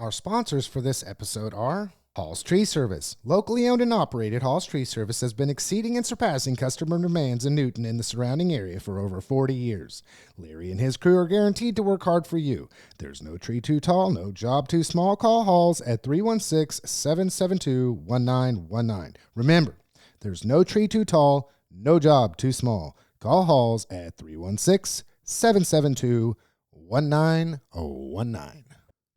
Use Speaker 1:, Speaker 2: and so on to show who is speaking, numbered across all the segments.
Speaker 1: Our sponsors for this episode are Hall's Tree Service. Locally owned and operated, Hall's Tree Service has been exceeding and surpassing customer demands in Newton and the surrounding area for over 40 years. Larry and his crew are guaranteed to work hard for you. There's no tree too tall, no job too small. Call Hall's at 316-772-1919. Remember, there's no tree too tall, no job too small. Call Hall's at 316-772-1919.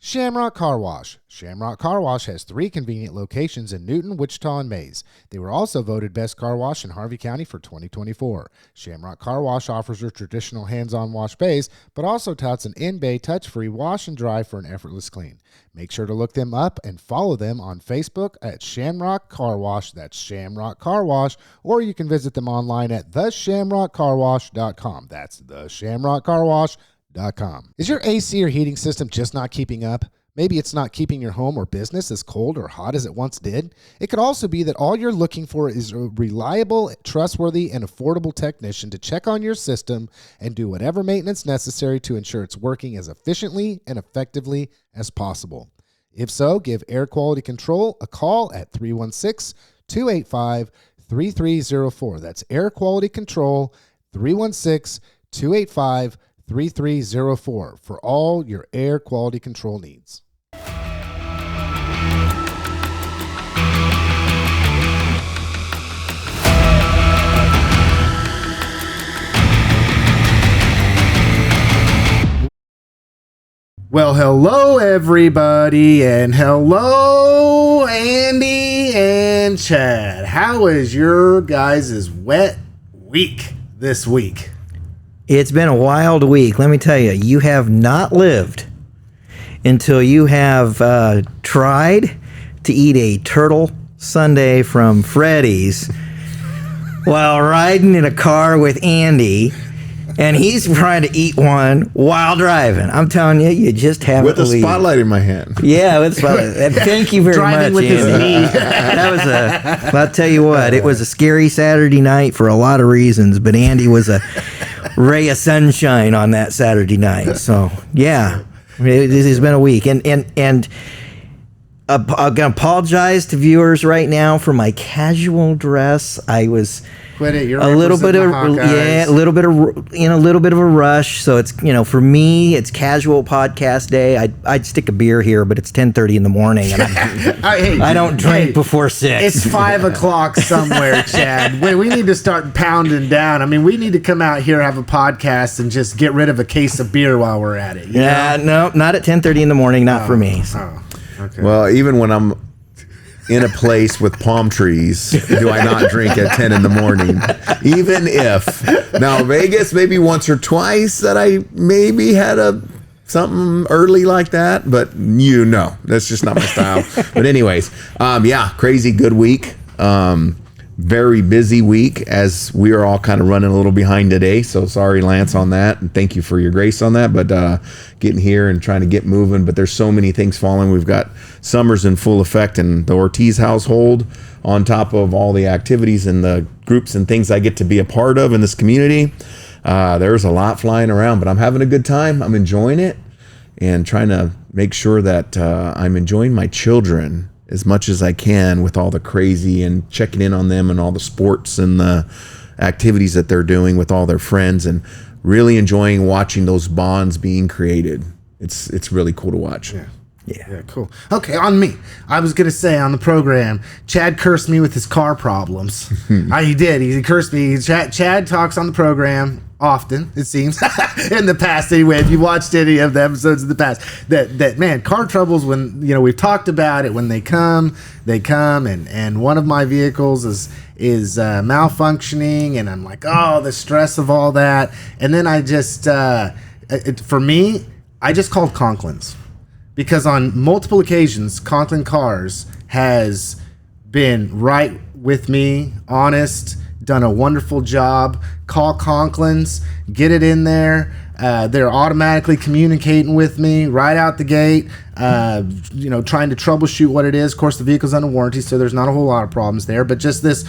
Speaker 1: Shamrock Car Wash. Shamrock Car Wash has 3 convenient locations in Newton, Wichita, and Mays. They were also voted Best Car Wash in Harvey County for 2024. Shamrock Car Wash offers your traditional hands-on wash bays, but also touts an in-bay touch-free wash and dry for an effortless clean. Make sure to look them up and follow them on Facebook at Shamrock Car Wash. That's Shamrock Car Wash. Or you can visit them online at theshamrockcarwash.com. That's theshamrockcarwash.com. Is your AC or heating system just not keeping up? Maybe it's not keeping your home or business as cold or hot as it once did. It could also be that all you're looking for is a reliable, trustworthy, and affordable technician to check on your system and do whatever maintenance necessary to ensure it's working as efficiently and effectively as possible. If so, give Air Quality Control a call at 316-285-3304. That's Air Quality Control, 316-285-3304 for all your air quality control needs. Well, hello everybody, and hello Andy and Chad. How is your guys' wet week this week?
Speaker 2: It's been a wild week. Let me tell you, you have not lived until you have tried to eat a turtle sundae from Freddy's while riding in a car with Andy, and he's trying to eat one while driving. I'm telling you, you just haven't
Speaker 3: with a spotlight in my hand.
Speaker 2: Yeah, with a spotlight. And thank you very
Speaker 1: Driving
Speaker 2: much,
Speaker 1: with his
Speaker 2: Andy.
Speaker 1: knee.
Speaker 2: That was I'll tell you what, it was a scary Saturday night for a lot of reasons, but Andy was a ray of sunshine on that Saturday night. So yeah, it has been a week, and I'm gonna apologize to viewers right now for my casual dress. I was
Speaker 1: Quit it. You're
Speaker 2: a little bit of
Speaker 1: Hawkeyes.
Speaker 2: a little bit of in a little bit of a rush. So it's for me, it's casual podcast day. I'd stick a beer here, but it's 10:30 in the morning, and I don't drink before 6.
Speaker 1: It's 5 o'clock somewhere, Chad. We need to start pounding down. I mean, we need to come out here, have a podcast, and just get rid of a case of beer while we're at it.
Speaker 2: No, not at 10:30 in the morning. Not for me. So.
Speaker 1: Oh, okay.
Speaker 3: Well, even when I'm in a place with palm trees, do I not drink at 10 in the morning? Even if. Now, Vegas, maybe once or twice that I maybe had something early like that, but that's just not my style. But anyways, crazy good week. Very busy week as we are all kind of running a little behind today. So sorry, Lance, on that. And thank you for your grace on that. But getting here and trying to get moving. But there's so many things falling. We've got summers in full effect in the Ortiz household, on top of all the activities and the groups and things I get to be a part of in this community. There's a lot flying around, but I'm having a good time. I'm enjoying it and trying to make sure that I'm enjoying my children as much as I can with all the crazy and checking in on them and all the sports and the activities that they're doing with all their friends, and really enjoying watching those bonds being created. It's really cool to watch.
Speaker 1: Yeah, cool. Okay, on me. I was going to say on the program, Chad cursed me with his car problems. He did. He cursed me. Chad talks on the program often, it seems, in the past anyway. If you watched any of the episodes in the past, that man, car troubles, when we've talked about it, when they come, and one of my vehicles is malfunctioning, and I'm like, oh, the stress of all that. And then I just for me, I just called Conklin's, because on multiple occasions Conklin Cars has been right with me, honest, done a wonderful job. Call Conklin's, get it in there. They're automatically communicating with me right out the gate, trying to troubleshoot what it is. Of course, the vehicle's under warranty, so there's not a whole lot of problems there, but just this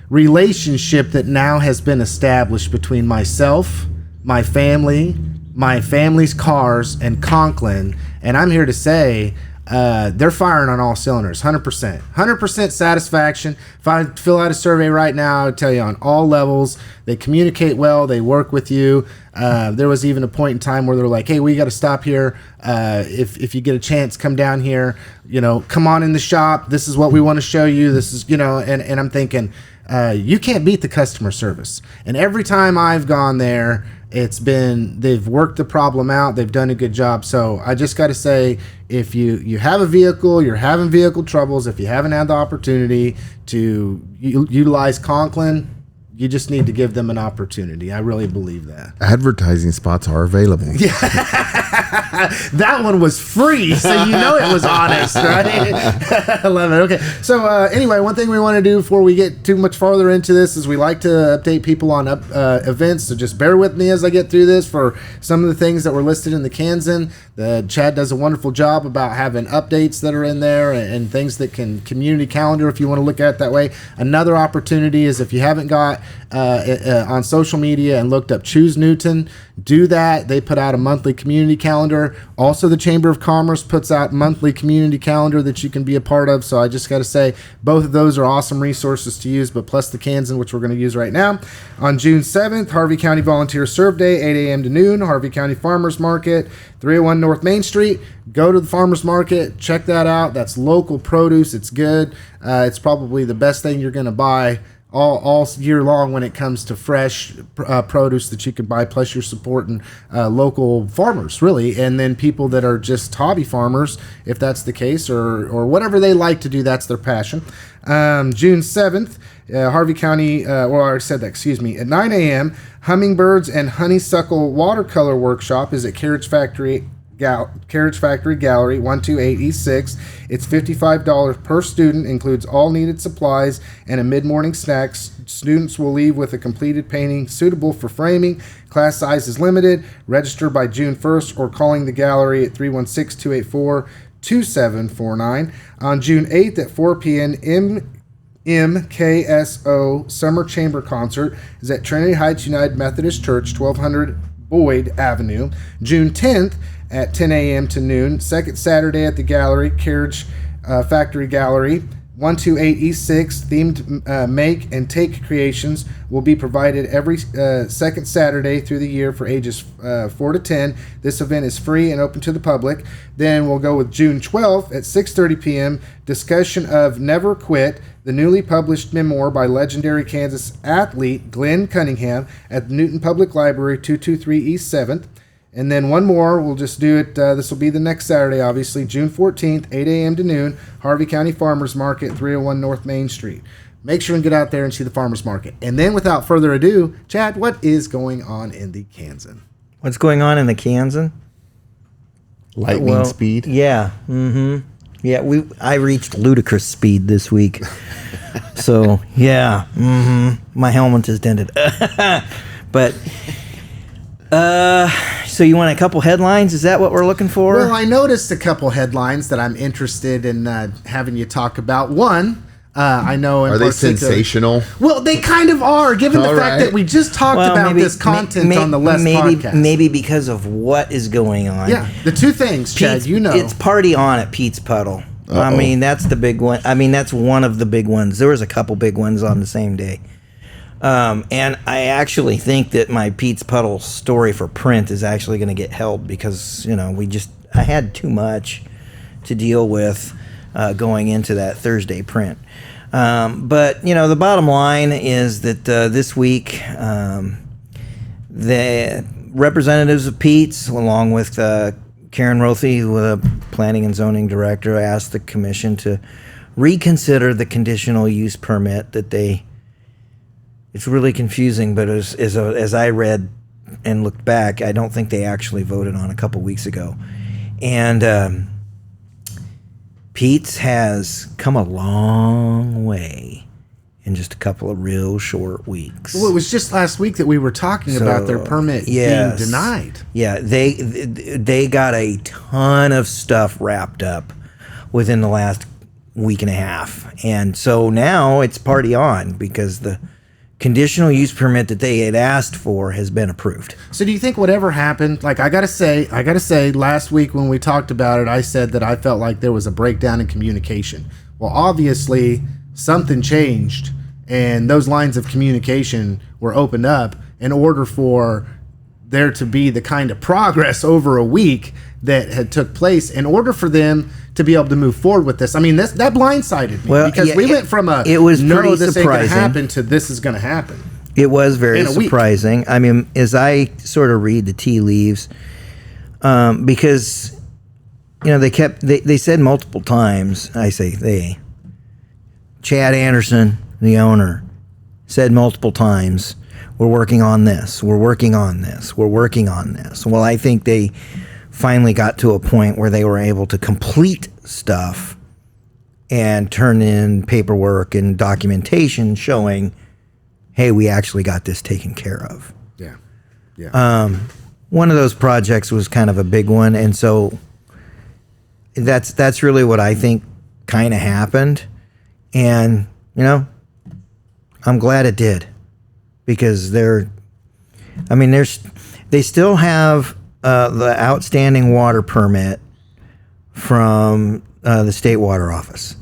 Speaker 1: relationship that now has been established between myself, my family, my family's cars, and Conklin. And I'm here to say they're firing on all cylinders, 100% satisfaction. If I fill out a survey right now, I'd tell you on all levels, they communicate well, they work with you. There was even a point in time where they're like, hey, we got to stop here. If you get a chance, come down here, come on in the shop. This is what we want to show you. This is, and I'm thinking, you can't beat the customer service. And every time I've gone there, they've worked the problem out. They've done a good job. So I just got to say, if you have a vehicle, you're having vehicle troubles, if you haven't had the opportunity to utilize Conklin, you just need to give them an opportunity. I really believe that.
Speaker 3: Advertising spots are available.
Speaker 1: Yeah. That one was free, so it was honest, right? I love it. Okay. So anyway, one thing we want to do before we get too much farther into this is we like to update people on events. So just bear with me as I get through this for some of the things that were listed in the Kansan. Chad does a wonderful job about having updates that are in there and things that can community calendar if you want to look at it that way. Another opportunity is if you haven't got on social media and looked up Choose Newton, do that. They put out a monthly community calendar. Also, the Chamber of Commerce puts out monthly community calendar that you can be a part of. So I just got to say, both of those are awesome resources to use, but plus the Kansan, which we're going to use right now. On June 7th, Harvey County Volunteer Serve Day, 8 a.m. to noon, Harvey County Farmers Market, 301 North Main Street. Go to the farmers market, check that out. That's local produce. It's good. It's probably the best thing you're going to buy all year long when it comes to fresh produce that you can buy, plus you're supporting local farmers, really, and then people that are just hobby farmers, if that's the case, or whatever they like to do, that's their passion. June 7th, Harvey County, I already said that, excuse me, at 9 a.m., Hummingbirds and Honeysuckle Watercolor Workshop is at Carriage Factory Gallery, 128 East 6. It's $55 per student, includes all needed supplies and a mid-morning snack. Students will leave with a completed painting suitable for framing. Class size is limited. Register by June 1st or calling the gallery at 316-284-2749. On June 8th at 4 p.m., MKSO Summer Chamber Concert is at Trinity Heights United Methodist Church, 1200 Boyd Avenue. June 10th at 10 a.m. to noon. Second Saturday at the gallery, Carriage Factory Gallery, 128 East 6. Themed make and take creations will be provided every second Saturday through the year for ages 4 to 10. This event is free and open to the public. Then we'll go with June 12th at 6:30 p.m. Discussion of Never Quit, the newly published memoir by legendary Kansas athlete Glenn Cunningham at the Newton Public Library, 223 East 7th. And then one more, we'll just do it, this will be the next Saturday, obviously, June 14th, 8 a.m. to noon, Harvey County Farmers Market, 301 North Main Street. Make sure and get out there and see the farmers market. And then without further ado, Chad, what is going on in the Kansan?
Speaker 2: What's going on in the Kansan?
Speaker 3: Lightning speed?
Speaker 2: Yeah. Mm-hmm. Yeah, I reached ludicrous speed this week. So, yeah. Mm-hmm. My helmet is dented. But... so you want a couple headlines? Is that what we're looking for?
Speaker 1: Well, I noticed a couple headlines that I'm interested in having you talk about. One, I know...
Speaker 3: Are they sensational?
Speaker 1: Well, they kind of are, given the fact that we just talked about this content on the Less podcast.
Speaker 2: Maybe because of what is going on.
Speaker 1: Yeah, the two things, Chad,
Speaker 2: It's Party On at Pete's Puddle. Uh-oh. I mean, that's the big one. I mean, that's one of the big ones. There was a couple big ones on the same day. And I actually think that my Pete's Puddle story for print is actually going to get held because, I had too much to deal with going into that Thursday print. But, the bottom line is that this week the representatives of Pete's, along with Karen Rothy, the planning and zoning director, asked the commission to reconsider the conditional use permit that they... It's really confusing, but as I read and looked back, I don't think they actually voted on a couple weeks ago. And Pete's has come a long way in just a couple of real short weeks.
Speaker 1: Well, it was just last week that we were talking about their permit being denied.
Speaker 2: Yeah, they got a ton of stuff wrapped up within the last week and a half. And so now it's party on because the conditional use permit that they had asked for has been approved.
Speaker 1: So do you think whatever happened, like I gotta say, last week when we talked about it, I said that I felt like there was a breakdown in communication. Well, obviously something changed, and those lines of communication were opened up in order for there to be the kind of progress over a week that had took place in order for them to be able to move forward with this. I mean, that blindsided me because we went from
Speaker 2: it was pretty
Speaker 1: this ain't
Speaker 2: surprising.
Speaker 1: gonna happen to this is gonna happen.
Speaker 2: It was very
Speaker 1: In a week.
Speaker 2: surprising. I mean, as I sort of read the tea leaves, because they said multiple times. I say they. Chad Anderson, the owner, said multiple times, "We're working on this. We're working on this. We're working on this." Well, I think they finally got to a point where they were able to complete stuff and turn in paperwork and documentation showing, hey, we actually got this taken care of.
Speaker 1: Yeah. Yeah.
Speaker 2: One of those projects was kind of a big one, and so that's really what I think kind of happened. And I'm glad it did, because they still have the outstanding water permit from the state water office,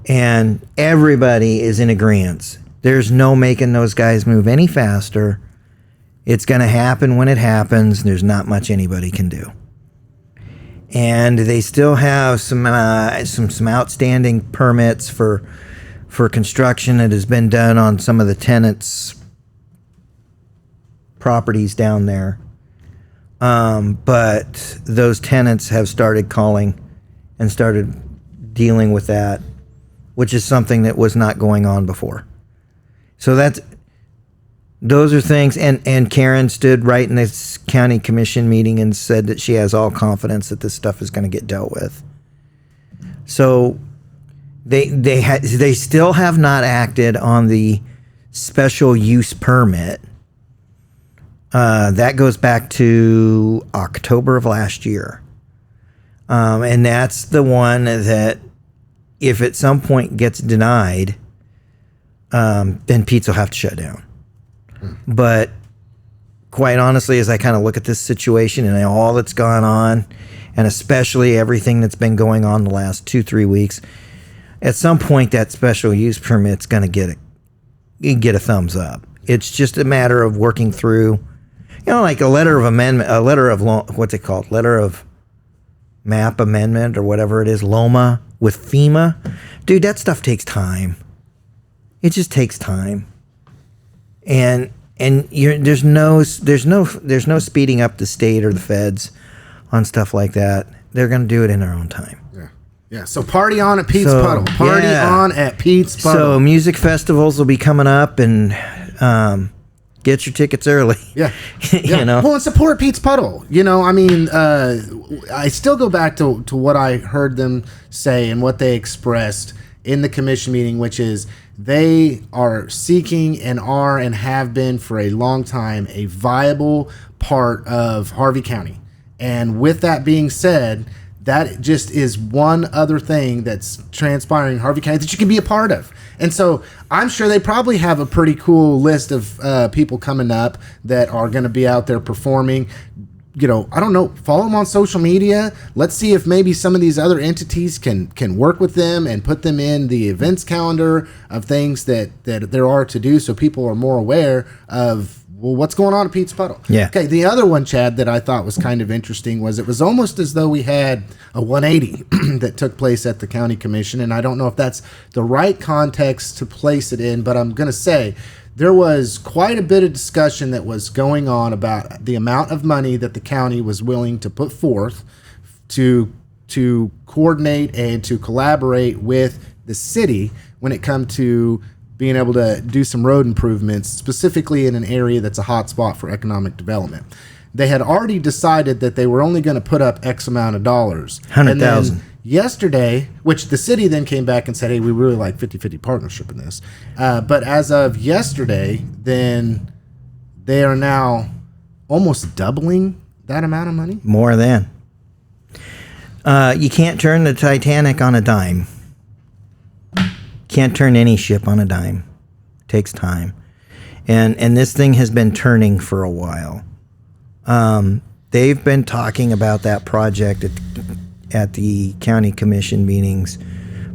Speaker 2: and everybody is in agreement. There's no making those guys move any faster. It's going to happen when it happens. There's not much anybody can do. And they still have some outstanding permits for construction that has been done on some of the tenants' properties down there. But those tenants have started calling and started dealing with that, which is something that was not going on before. So those are things, and Karen stood right in this county commission meeting and said that she has all confidence that this stuff is going to get dealt with. So they still have not acted on the special use permit. That goes back to October of last year. And that's the one that if at some point gets denied, then Pete's will have to shut down. But quite honestly, as I kind of look at this situation and all that's gone on, and especially everything that's been going on the last 2-3 weeks, at some point that special use permit's going to get a thumbs up. It's just a matter of working through, like a letter of amendment, a letter of what's it called, letter of map amendment or whatever it is, LOMA with FEMA. Dude, that stuff takes time. It just takes time. And there's no speeding up the state or the feds on stuff like that. They're going to do it in their own time.
Speaker 1: Yeah. So party on at Pete's Puddle. Party on at Pete's Puddle.
Speaker 2: So music festivals will be coming up, and get your tickets early.
Speaker 1: Yeah. Well, and support Pete's Puddle. I still go back to what I heard them say and what they expressed in the commission meeting, which is they are seeking and have been for a long time a viable part of Harvey County. And with that being said, that just is one other thing that's transpiring in Harvey County that you can be a part of. And so I'm sure they probably have a pretty cool list of people coming up that are going to be out there performing. I don't know, follow them on social media. Let's see if maybe some of these other entities can work with them and put them in the events calendar of things that there are to do, so people are more aware of what's going on at Pete's Puddle.
Speaker 2: Yeah.
Speaker 1: Okay, the other one, Chad, that I thought was kind of interesting was it was almost as though we had a 180 that took place at the county commission, and I don't know if that's the right context to place it in, but I'm going to say there was quite a bit of discussion that was going on about the amount of money that the county was willing to put forth to coordinate and to collaborate with the city when it come to being able to do some road improvements, specifically in an area that's a hot spot for economic development. They had already decided that they were only going to put up X amount of dollars.
Speaker 2: 100,000.
Speaker 1: Yesterday, which the city then came back and said, hey, we really like 50-50 partnership in this. But as of yesterday, then they are now almost doubling that amount of money.
Speaker 2: More than. You can't turn the Titanic on a dime. Can't turn any ship on a dime. Takes time. And this thing has been turning for a while. They've been talking about that project at the county commission meetings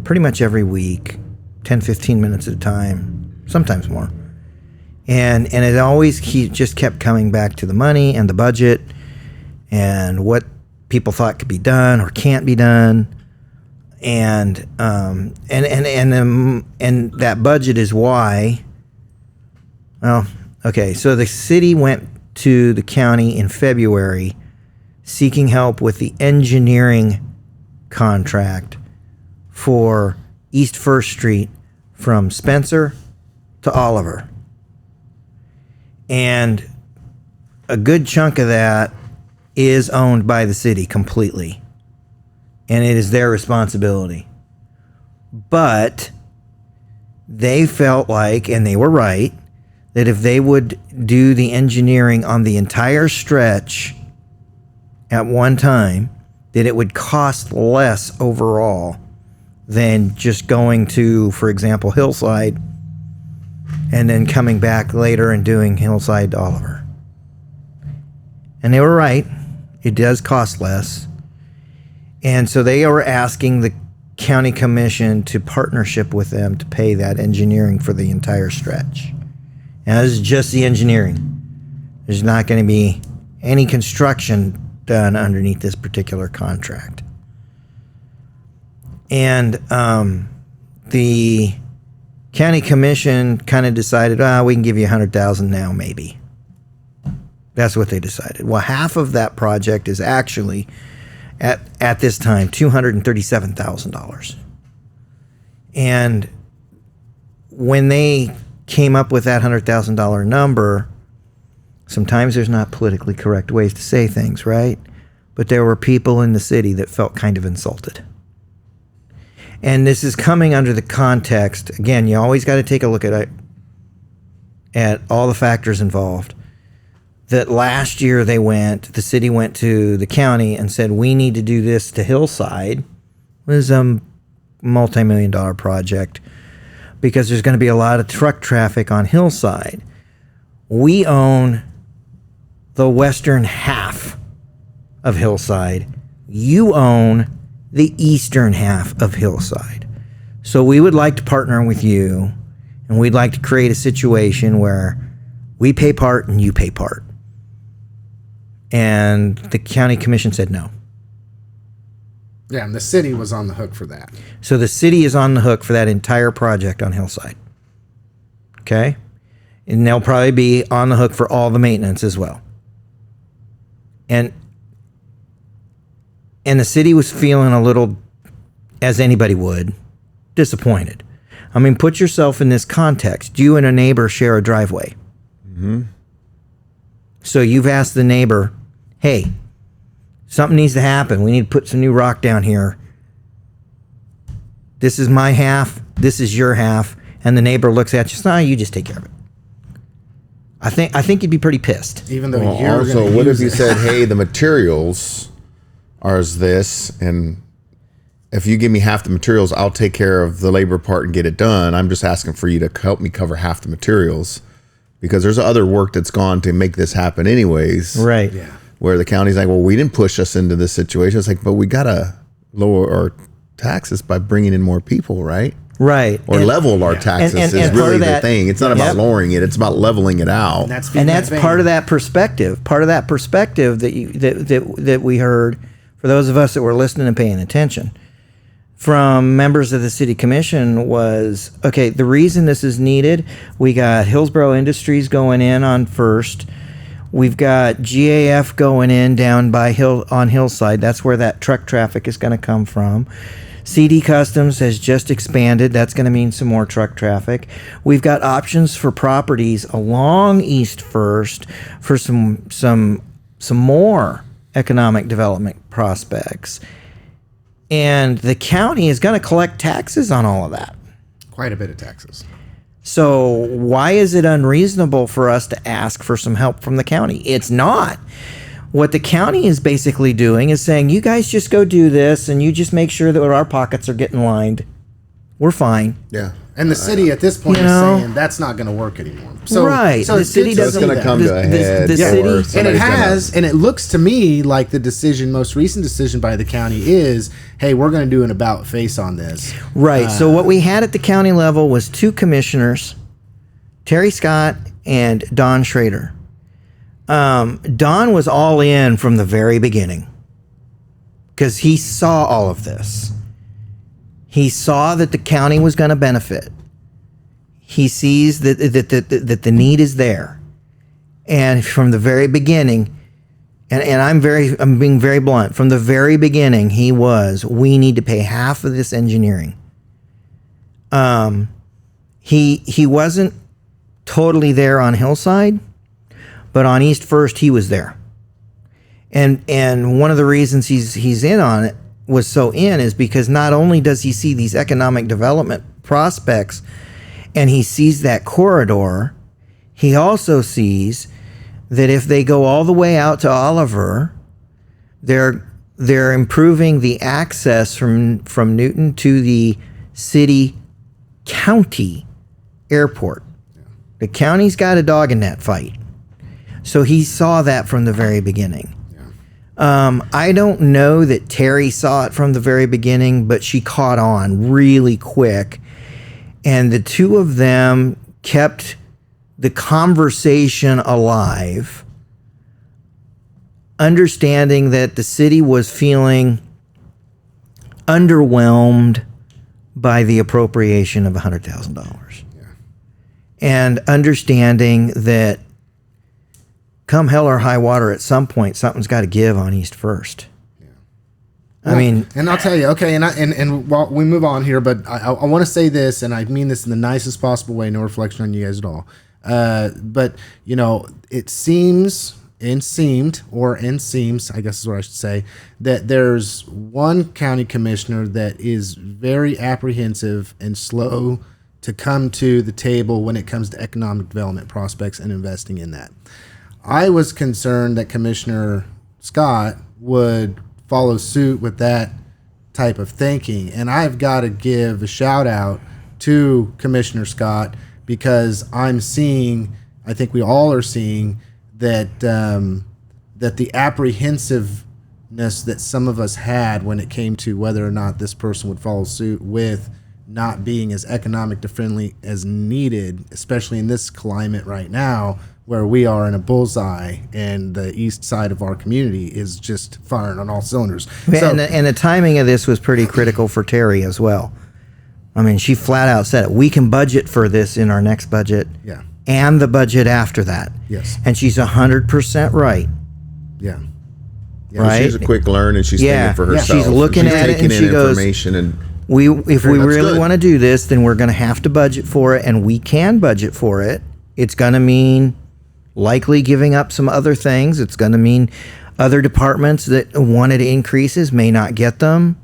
Speaker 2: pretty much every week, 10, 15 minutes at a time, sometimes more. And it always just kept coming back to the money and the budget and what people thought could be done or can't be done. And that budget is why. Well, okay, so the city went to the county in February seeking help with the engineering contract for East First Street from Spencer to Oliver. And a good chunk of that is owned by the city completely. And it is their responsibility. But they felt like, and they were right, that if they would do the engineering on the entire stretch at one time, that it would cost less overall than just going to, for example, Hillside and then coming back later and doing Hillside to Oliver. And they were right. It does cost less. And so they were asking the county commission to partnership with them to pay that engineering for the entire stretch. Now, this is just the engineering. There's not going to be any construction done underneath this particular contract. And the county commission kind of decided, we can give you $100,000 now, maybe. That's what they decided. Well, half of that project is actually, at this time, $237,000. And when they came up with that $100,000 number, sometimes there's not politically correct ways to say things, right? But there were people in the city that felt kind of insulted. And this is coming under the context, again, you always got to take a look at all the factors involved. That last year the city went to the county and said, we need to do this to Hillside. It was a multi-million-dollar project because there's going to be a lot of truck traffic on Hillside. We own the western half of Hillside. You own the eastern half of Hillside. So we would like to partner with you, and we'd like to create a situation where we pay part and you pay part. And the county commission said no.
Speaker 1: Yeah, and the city was on the hook for that.
Speaker 2: So the city is on the hook for that entire project on Hillside. Okay? And they'll probably be on the hook for all the maintenance as well. And the city was feeling a little, as anybody would, disappointed. I mean, put yourself in this context. You and a neighbor share a driveway. Mm-hmm. So you've asked the neighbor, hey, something needs to happen. We need to put some new rock down here. This is my half. This is your half. And the neighbor looks at you, you just take care of it. I think you'd be pretty pissed.
Speaker 1: Even though
Speaker 3: Well,
Speaker 1: you're
Speaker 3: also,
Speaker 1: gonna
Speaker 3: what if
Speaker 1: use
Speaker 3: you
Speaker 1: it.
Speaker 3: said, hey, the materials are this, and if you give me half the materials, I'll take care of the labor part and get it done. I'm just asking for you to help me cover half the materials because there's other work that's gone to make this happen anyways.
Speaker 2: Right.
Speaker 1: Yeah.
Speaker 3: Where the county's like, well, we didn't push us into this situation. It's like, but we got to lower our taxes by bringing in more people, right?
Speaker 2: Right.
Speaker 3: Or level our taxes
Speaker 2: and
Speaker 3: is
Speaker 2: part
Speaker 3: really
Speaker 2: of
Speaker 3: the
Speaker 2: that-
Speaker 3: thing. It's not about
Speaker 2: Yep.
Speaker 3: lowering it. It's about leveling it out.
Speaker 1: And
Speaker 2: That's part of that perspective. Part of that perspective that we heard, for those of us that were listening and paying attention, from members of the city commission was, okay, the reason this is needed, we got Hillsborough Industries going in on First. We've got GAF going in down by on Hillside. That's where that truck traffic is going to come from. CD Customs has just expanded. That's going to mean some more truck traffic. We've got options for properties along East First for some more economic development prospects. And the county is going to collect taxes on all of that.
Speaker 1: Quite a bit of taxes.
Speaker 2: So why is it unreasonable for us to ask for some help from the county? It's not. What the county is basically doing is saying, you guys just go do this and you just make sure that our pockets are getting lined. We're fine.
Speaker 3: Yeah.
Speaker 1: And the city at this point
Speaker 2: You
Speaker 1: is
Speaker 2: know?
Speaker 1: saying that's not going to work anymore. So,
Speaker 2: Right.
Speaker 1: So
Speaker 2: The
Speaker 1: it's
Speaker 2: city
Speaker 1: good to
Speaker 3: So it's
Speaker 1: see
Speaker 3: going to
Speaker 1: that.
Speaker 3: come to a head.
Speaker 2: the
Speaker 3: or
Speaker 2: city-
Speaker 1: And it
Speaker 3: somebody's
Speaker 1: has, and it looks to me like the most recent decision by the county is, hey, we're going to do an about face on this.
Speaker 2: Right. So what we had at the county level was 2 commissioners, Terry Scott and Don Schrader. Don was all in from the very beginning because he saw all of this. He saw that the county was going to benefit. He sees that the need is there, and from the very beginning, and I'm being very blunt. From the very beginning, we need to pay half of this engineering. He wasn't totally there on Hillside, but on East First he was there. And one of the reasons he's in on it is because not only does he see these economic development prospects and he sees that corridor, he also sees that if they go all the way out to Oliver, they're improving the access from Newton to the city county airport. The county's got a dog in that fight. So he saw that from the very beginning. I don't know that Terry saw it from the very beginning, but she caught on really quick. And the two of them kept the conversation alive, understanding that the city was feeling underwhelmed by the appropriation of $100,000. And understanding that come hell or high water, at some point, something's got to give on East First.
Speaker 1: Well,
Speaker 2: I mean,
Speaker 1: and I'll tell you, okay, and while we move on here, but I want to say this, and I mean this in the nicest possible way, no reflection on you guys at all. But you know, it seems, I guess is what I should say, that there's one county commissioner that is very apprehensive and slow to come to the table when it comes to economic development prospects and investing in that. I was concerned that Commissioner Scott would follow suit with that type of thinking. And I've got to give a shout out to Commissioner Scott because I'm seeing, I think we all are seeing, that that the apprehensiveness that some of us had when it came to whether or not this person would follow suit with not being as economic friendly as needed, especially in this climate right now, where we are in a bullseye and the east side of our community is just firing on all cylinders. So,
Speaker 2: and the timing of this was pretty critical for Terry as well. I mean, she flat out said it. We can budget for this in our next budget,
Speaker 1: Yeah.
Speaker 2: and the budget after that.
Speaker 1: Yes.
Speaker 2: And she's 100% right.
Speaker 1: Yeah.
Speaker 2: Right?
Speaker 3: She's a quick learn, and she's
Speaker 2: Yeah.
Speaker 3: thinking for
Speaker 2: Yeah.
Speaker 3: herself.
Speaker 2: She's looking
Speaker 3: and
Speaker 2: at it,
Speaker 3: taking
Speaker 2: and
Speaker 3: in
Speaker 2: she goes,
Speaker 3: information and
Speaker 2: If we
Speaker 3: That's
Speaker 2: really
Speaker 3: good.
Speaker 2: want to do this, then we're going to have to budget for it, and we can budget for it. It's going to mean likely giving up some other things. It's going to mean other departments that wanted increases may not get them,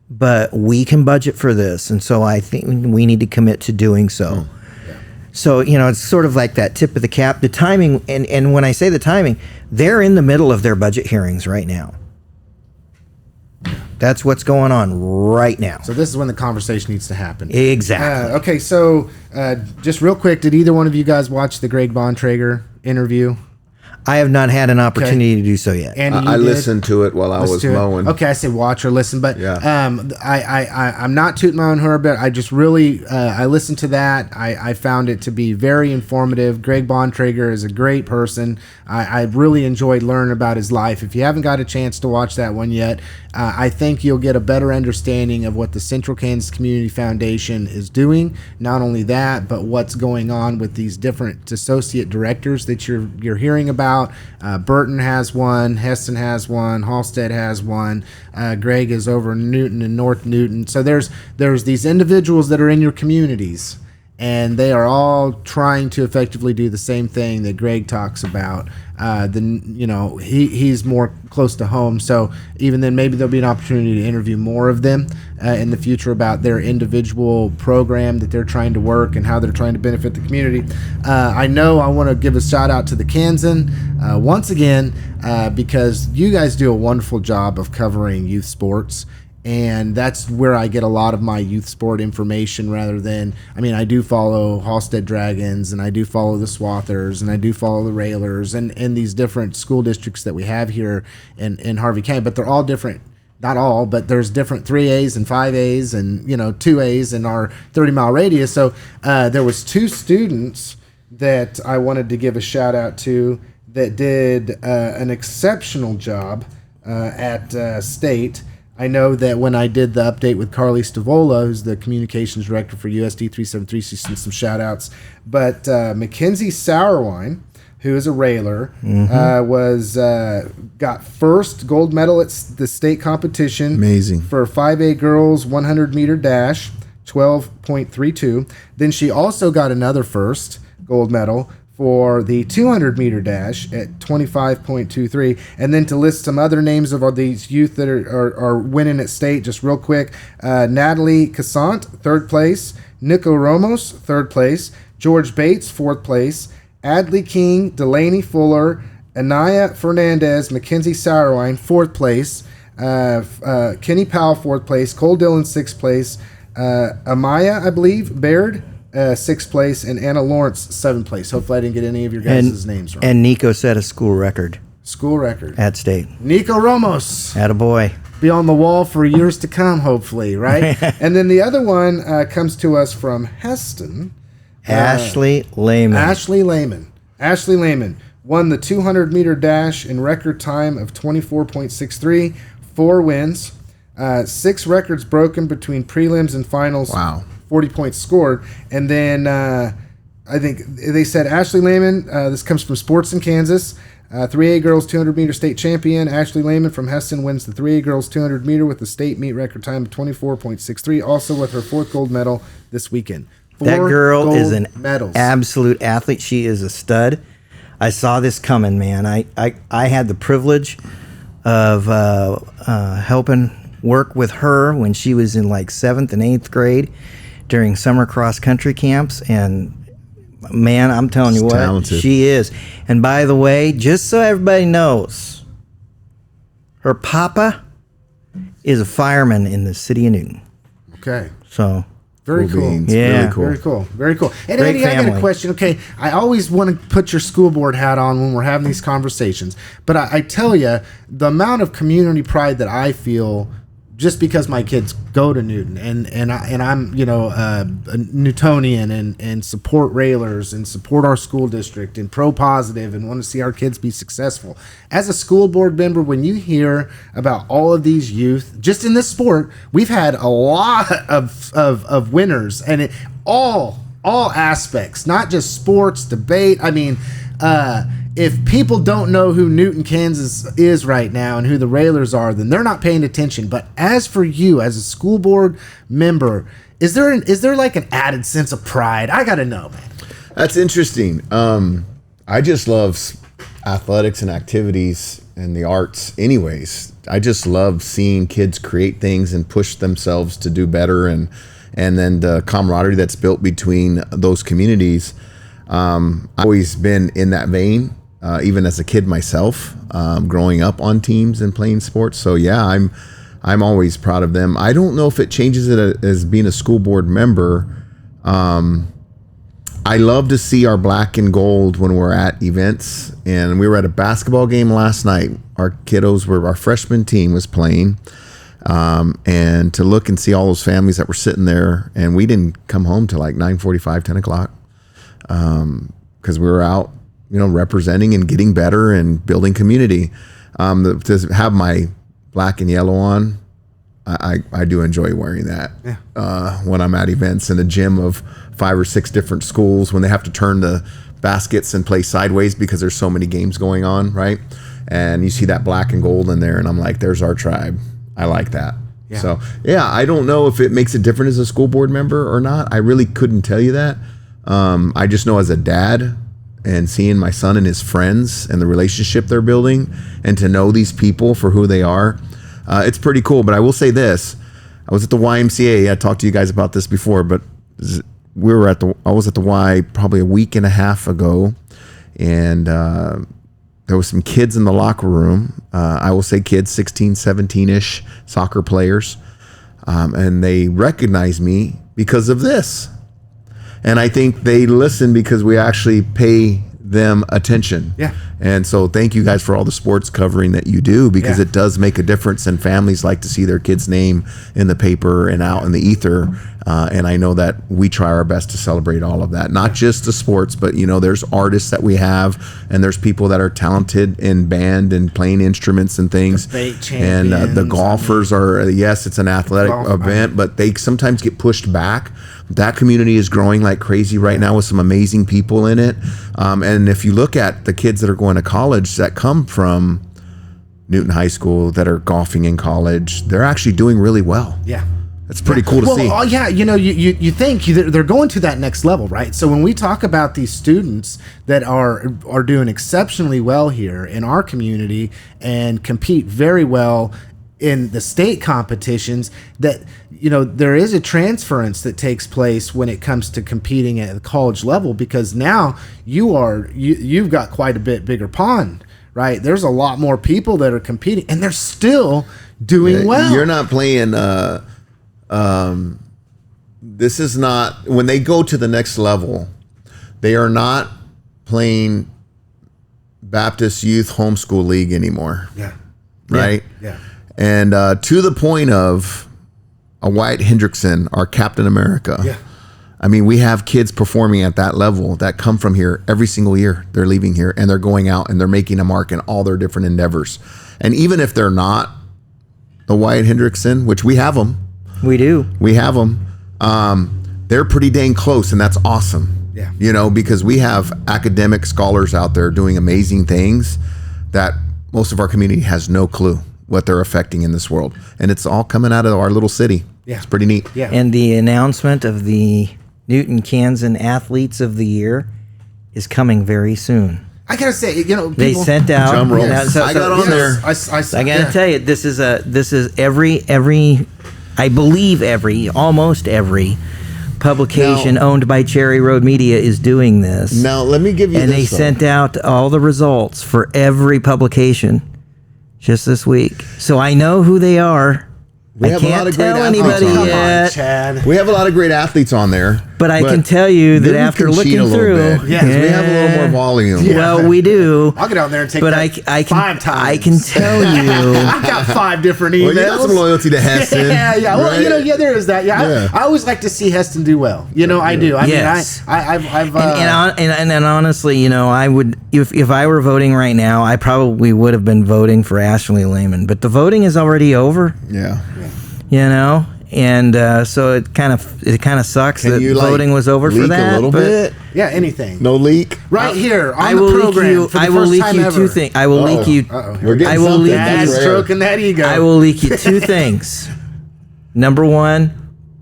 Speaker 2: but we can budget for this. And so I think we need to commit to doing so. So, you know, it's sort of like that tip of the cap. The timing, and when I say the timing, they're in the middle of their budget hearings right now. That's what's going on right now.
Speaker 1: So this is when the conversation needs to happen.
Speaker 2: Exactly.
Speaker 1: Okay, so just real quick, did either one of you guys watch the Greg Bontrager interview?
Speaker 2: I have not had an opportunity to do so yet.
Speaker 1: Andy, you
Speaker 3: I
Speaker 1: did?
Speaker 3: listened to it while I was
Speaker 1: to it.
Speaker 3: mowing.
Speaker 1: Okay, I said watch or listen, but
Speaker 3: Yeah.
Speaker 1: I'm not tooting my own horn, but I just really I listened to that. I found it to be very informative. Greg Bontrager is a great person. I really enjoyed learning about his life. If you haven't got a chance to watch that one yet, I think you'll get a better understanding of what the Central Kansas Community Foundation is doing. Not only that, but what's going on with these different associate directors that you're hearing about. Burton has one, Heston has one, Halstead has one. Greg is over in Newton and North Newton. So there's these individuals that are in your communities, and they are all trying to effectively do the same thing that Greg talks about. He's more close to home, so even then maybe there'll be an opportunity to interview more of them in the future about their individual program that they're trying to work and how they're trying to benefit the community. I know I want to give a shout out to the Kansan once again because you guys do a wonderful job of covering youth sports. And that's where I get a lot of my youth sport information rather than, I mean, I do follow Halstead Dragons, and I do follow the Swathers, and I do follow the Railers, and these different school districts that we have here in Harvey County, but they're all different. Not all, but there's different 3As and 5As and, 2As in our 30-mile radius. So there was 2 students that I wanted to give a shout out to that did an exceptional job at state. I know that when I did the update with Carly Stavola, who's the communications director for USD 373, she sent some shout outs. But Mackenzie Sourwine, who is a railer, got first gold medal at the state competition.
Speaker 3: Amazing.
Speaker 1: For 5A girls 100-meter dash, 12.32. Then she also got another first gold medal for the 200-meter dash at 25.23. And then to list some other names of all these youth that are winning at state, just real quick. Natalie Cassant, 3rd place. Nico Ramos, 3rd place. George Bates, 4th place. Adley King, Delaney Fuller, Anaya Fernandez, Mackenzie Sourwine, 4th place. Kenny Powell, 4th place. Cole Dillon, 6th place. Amaya, I believe, Baird, 6th place, and Anna Lawrence, 7th place. Hopefully I didn't get any of your guys' names wrong.
Speaker 2: And Nico set a school record.
Speaker 1: School record.
Speaker 2: At state.
Speaker 1: Nico Ramos.
Speaker 2: Attaboy.
Speaker 1: Be on the wall for years to come, hopefully, right? And then the other one comes to us from Heston.
Speaker 2: Ashley Lehman.
Speaker 1: Ashley Lehman won the 200-meter dash in record time of 24.63, 4 wins, 6 records broken between prelims and finals.
Speaker 3: Wow.
Speaker 1: 40 points scored. And then I think they said Ashley Lehman, this comes from Sports in Kansas, 3A girls 200-meter state champion. Ashley Lehman from Heston wins the 3A girls 200-meter with the state meet record time of 24.63, also with her 4th gold medal this weekend.
Speaker 2: That girl is an
Speaker 1: medals.
Speaker 2: Absolute athlete. She is a stud. I saw this coming, man. I had the privilege of helping work with her when she was in like 7th and 8th grade during summer cross country camps, and man, I'm telling you what,
Speaker 3: talented.
Speaker 2: She is. And by the way, just so everybody knows, her papa is a fireman in the city of Newton.
Speaker 1: Okay.
Speaker 2: So
Speaker 1: very cool.
Speaker 2: Yeah.
Speaker 1: Very cool. Very cool. And
Speaker 2: Great
Speaker 1: Andy, I got
Speaker 2: family.
Speaker 1: a question. Okay, I always want to put your school board hat on when we're having these conversations, but I tell you, the amount of community pride that I feel just because my kids go to Newton and I'm a Newtonian and support Railers and support our school district and pro positive and want to see our kids be successful. As a school board member, when you hear about all of these youth, just in this sport, we've had a lot of winners, and all aspects, not just sports, debate. I mean, if people don't know who Newton, Kansas is right now and who the Railers are, then they're not paying attention. But as for you, as a school board member, is there like an added sense of pride? I got to know, man.
Speaker 3: That's interesting. I just love athletics and activities and the arts anyways. I just love seeing kids create things and push themselves to do better, and then the camaraderie that's built between those communities. I've always been in that vein. Even as a kid myself, growing up on teams and playing sports. So yeah, I'm always proud of them. I don't know if it changes it as being a school board member. I love to see our black and gold when we're at events, and we were at a basketball game last night. Our freshman team was playing, and to look and see all those families that were sitting there, and we didn't come home till like 9:45, 10 o'clock, because we were out, representing and getting better and building community. To have my black and yellow on, I do enjoy wearing that. Yeah. When I'm at events in a gym of 5 or 6 different schools, when they have to turn the baskets and play sideways because there's so many games going on, right? And you see that black and gold in there, and I'm like, there's our tribe. I like that. Yeah. So, yeah, I don't know if it makes it different as a school board member or not. I really couldn't tell you that. I just know as a dad, and seeing my son and his friends and the relationship they're building, and to know these people for who they are, it's pretty cool. But I will say this: I was at the YMCA. I talked to you guys about this before, but I was at the Y probably a week and a half ago, and there was some kids in the locker room. I will say kids, 16, 17-ish, soccer players. and they recognize me because of this. And I think they listen because we actually pay them attention.
Speaker 1: Yeah.
Speaker 3: And so thank you guys for all the sports covering that you do, because it does make a difference, and families like to see their kid's name in the paper and out in the ether. And I know that we try our best to celebrate all of that, not just the sports, but there's artists that we have, and there's people that are talented in band and playing instruments and things. And the golfers are, yes, it's an athletic event, but they sometimes get pushed back. That community is growing like crazy right now with some amazing people in it. And if you look at the kids that are going to college that come from Newton High School that are golfing in college, they're actually doing really well.
Speaker 1: Yeah.
Speaker 3: It's pretty cool to see.
Speaker 1: Oh, yeah, you think they're going to that next level, right? So when we talk about these students that are doing exceptionally well here in our community and compete very well in the state competitions, that there is a transference that takes place when it comes to competing at the college level, because now you've got quite a bit bigger pond, right? There's a lot more people that are competing, and they're still doing well.
Speaker 3: You're not playing. This is not, when they go to the next level, they are not playing Baptist Youth Homeschool League anymore.
Speaker 1: Yeah.
Speaker 3: Right?
Speaker 1: Yeah.
Speaker 3: And to the point of a Wyatt Hendrickson, our Captain America.
Speaker 1: Yeah.
Speaker 3: I mean, we have kids performing at that level that come from here every single year. They're leaving here and they're going out and they're making a mark in all their different endeavors. And even if they're not the Wyatt Hendrickson, which we have them.
Speaker 2: We do.
Speaker 3: We have them. They're pretty dang close, and that's awesome.
Speaker 1: Yeah.
Speaker 3: Because we have academic scholars out there doing amazing things that most of our community has no clue what they're affecting in this world. And it's all coming out of our little city.
Speaker 1: Yeah.
Speaker 3: It's pretty neat.
Speaker 1: Yeah.
Speaker 2: And the announcement of the Newton Kansan Athletes of the Year is coming very soon.
Speaker 1: I gotta say, people,
Speaker 2: They sent out.
Speaker 3: Drum roll. I got on there.
Speaker 2: I gotta tell you, this is almost every publication owned by Cherry Road Media is doing this.
Speaker 3: Now, let me give you
Speaker 2: and
Speaker 3: this.
Speaker 2: they sent out all the results for every publication just this week. So I know who they are.
Speaker 3: We have a lot of great
Speaker 2: tell
Speaker 3: athletes
Speaker 2: anybody
Speaker 3: on there.
Speaker 2: yet.
Speaker 1: Chad.
Speaker 3: We have a lot of great athletes on there.
Speaker 2: But I can tell you that
Speaker 3: maybe we
Speaker 2: after
Speaker 3: can cheat
Speaker 2: looking
Speaker 3: a little
Speaker 2: through,
Speaker 3: bit, 'cause we have a little more volume.
Speaker 1: Yeah.
Speaker 2: well, we do.
Speaker 1: I'll get out there and take
Speaker 2: But
Speaker 1: that
Speaker 2: I can
Speaker 1: 5 times.
Speaker 2: I can tell you.
Speaker 1: I've got 5 different emails.
Speaker 3: Well, you got some loyalty to Heston.
Speaker 1: Yeah. Well,
Speaker 3: right?
Speaker 1: there is that. Yeah. I always like to see Heston do well. I do. I
Speaker 2: Yes.
Speaker 1: mean, I've
Speaker 2: And honestly, I would if I were voting right now, I probably would have been voting for Ashley Lehman. But the voting is already over.
Speaker 3: Yeah.
Speaker 2: And so it kind of sucks that voting was over for
Speaker 3: leak
Speaker 2: that.
Speaker 3: a little bit?
Speaker 1: yeah, anything.
Speaker 3: No leak?
Speaker 1: Right here on
Speaker 2: I
Speaker 1: the
Speaker 2: will
Speaker 1: program.
Speaker 2: leak you.
Speaker 1: For the
Speaker 2: I will
Speaker 1: first
Speaker 2: leak
Speaker 1: time
Speaker 2: you
Speaker 1: ever.
Speaker 2: 2 things. I will leak you.
Speaker 3: We're getting
Speaker 2: I will
Speaker 3: something.
Speaker 2: leak
Speaker 1: Dad's
Speaker 3: That's rare.
Speaker 1: stroking that ego.
Speaker 2: I will leak you 2 things. Number 1,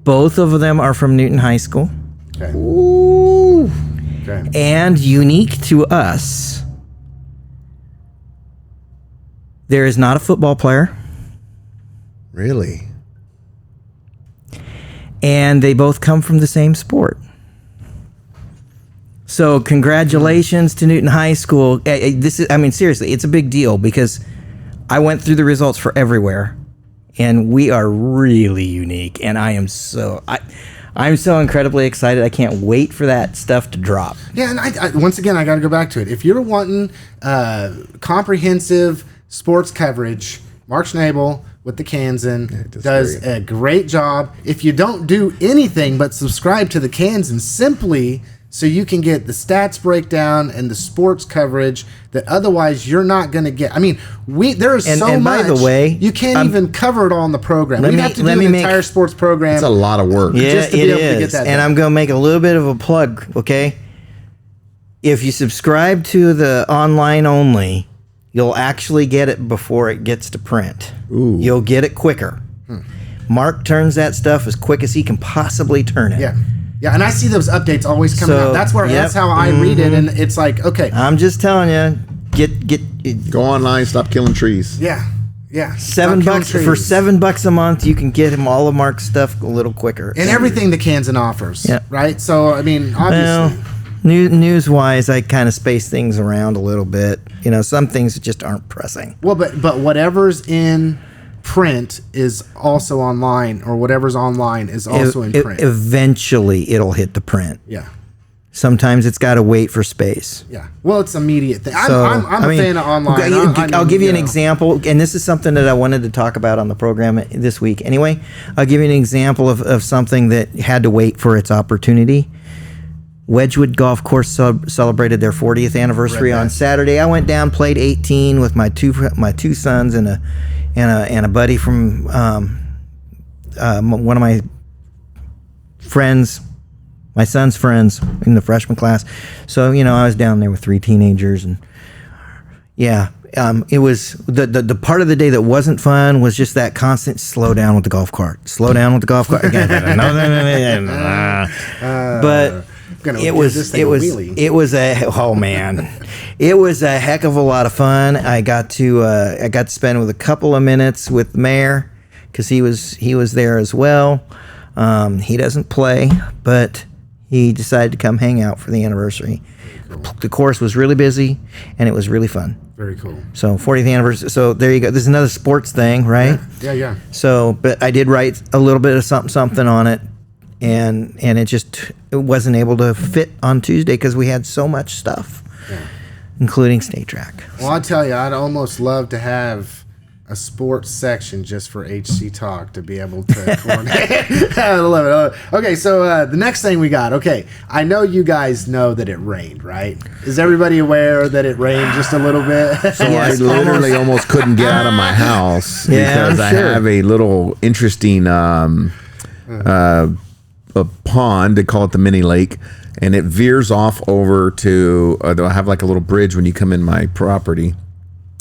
Speaker 2: both of them are from Newton High School,
Speaker 1: Okay.
Speaker 3: Ooh.
Speaker 1: Okay.
Speaker 2: and unique to us. There is not a football player,
Speaker 3: Really?
Speaker 2: and they both come from the same sport. So congratulations to Newton High School. Seriously, it's a big deal because I went through the results for everywhere, and we are really unique. And I'm so incredibly excited. I can't wait for that stuff to drop.
Speaker 1: Yeah, and I once again, I got to go back to it. If you're wanting comprehensive sports coverage, Mark Schnabel with the Kansan does a great job. If you don't do anything but subscribe to the Kansan simply so you can get the stats breakdown and the sports coverage that otherwise you're not going to get. I mean, there is so
Speaker 2: and
Speaker 1: much.
Speaker 2: by the way,
Speaker 1: you can't even cover it all in the program. We have to do an entire sports program.
Speaker 3: It's a lot of work.
Speaker 2: Yeah,
Speaker 1: just to be
Speaker 2: it
Speaker 1: able to get
Speaker 2: is.
Speaker 1: that
Speaker 2: And
Speaker 1: done.
Speaker 2: I'm going to make a little bit of a plug, okay? If you subscribe to the online only, you'll actually get it before it gets to print.
Speaker 3: Ooh.
Speaker 2: You'll get it quicker. Mark turns that stuff as quick as he can possibly turn it.
Speaker 1: Yeah. Yeah, and I see those updates always coming
Speaker 2: So,
Speaker 1: out. That's how I read it, and it's like, okay.
Speaker 2: I'm just telling you, get
Speaker 3: Go online, stop killing trees.
Speaker 1: Yeah.
Speaker 2: $7
Speaker 1: Stop killing
Speaker 2: for
Speaker 1: trees.
Speaker 2: $7 a month. You can get him all of Mark's stuff a little quicker.
Speaker 1: And everything the Kansan offers.
Speaker 2: Yeah.
Speaker 1: Right? So, I mean, obviously.
Speaker 2: Well, news-wise, I kind of space things around a little bit. Some things just aren't pressing.
Speaker 1: Well, but whatever's in print is also online, or whatever's online is also in print.
Speaker 2: Eventually, it'll hit the print.
Speaker 1: Yeah.
Speaker 2: Sometimes it's got to wait for space.
Speaker 1: Yeah. Well, it's immediate thing.
Speaker 2: So,
Speaker 1: I'm a fan of online.
Speaker 2: I'll give you an example, and this is something that I wanted to talk about on the program this week. Anyway, I'll give you an example of something that had to wait for its opportunity. Wedgwood Golf Course celebrated their 40th anniversary on Saturday. I went down, played 18 with my two sons and a buddy from one of my friends. My son's friends in the freshman class. So, I was down there with 3 teenagers, and it was the part of the day that wasn't fun was just that constant slow down with the golf cart. Slow down with the golf cart. But it was a heck of a lot of fun. I got to spend with a couple of minutes with the mayor because he was there as well. He doesn't play, but he decided to come hang out for the anniversary. Cool. The course was really busy, and it was really fun.
Speaker 1: Very cool.
Speaker 2: So 40th anniversary. So there you go. This is another sports thing, right?
Speaker 1: Yeah.
Speaker 2: So, but I did write a little bit of something on it, and it wasn't able to fit on Tuesday because we had so much stuff, including state track.
Speaker 1: Well, I'll tell you, I'd almost love to have a sports section just for HCTalk to be able to coordinate. I love it. Okay, so the next thing we got. Okay, I know you guys know that it rained, right? Is everybody aware that it rained just a little bit?
Speaker 3: So I literally almost couldn't get out of my house because I have a little interesting a pond. They call it the mini lake. And it veers off over to, I have like a little bridge when you come in my property.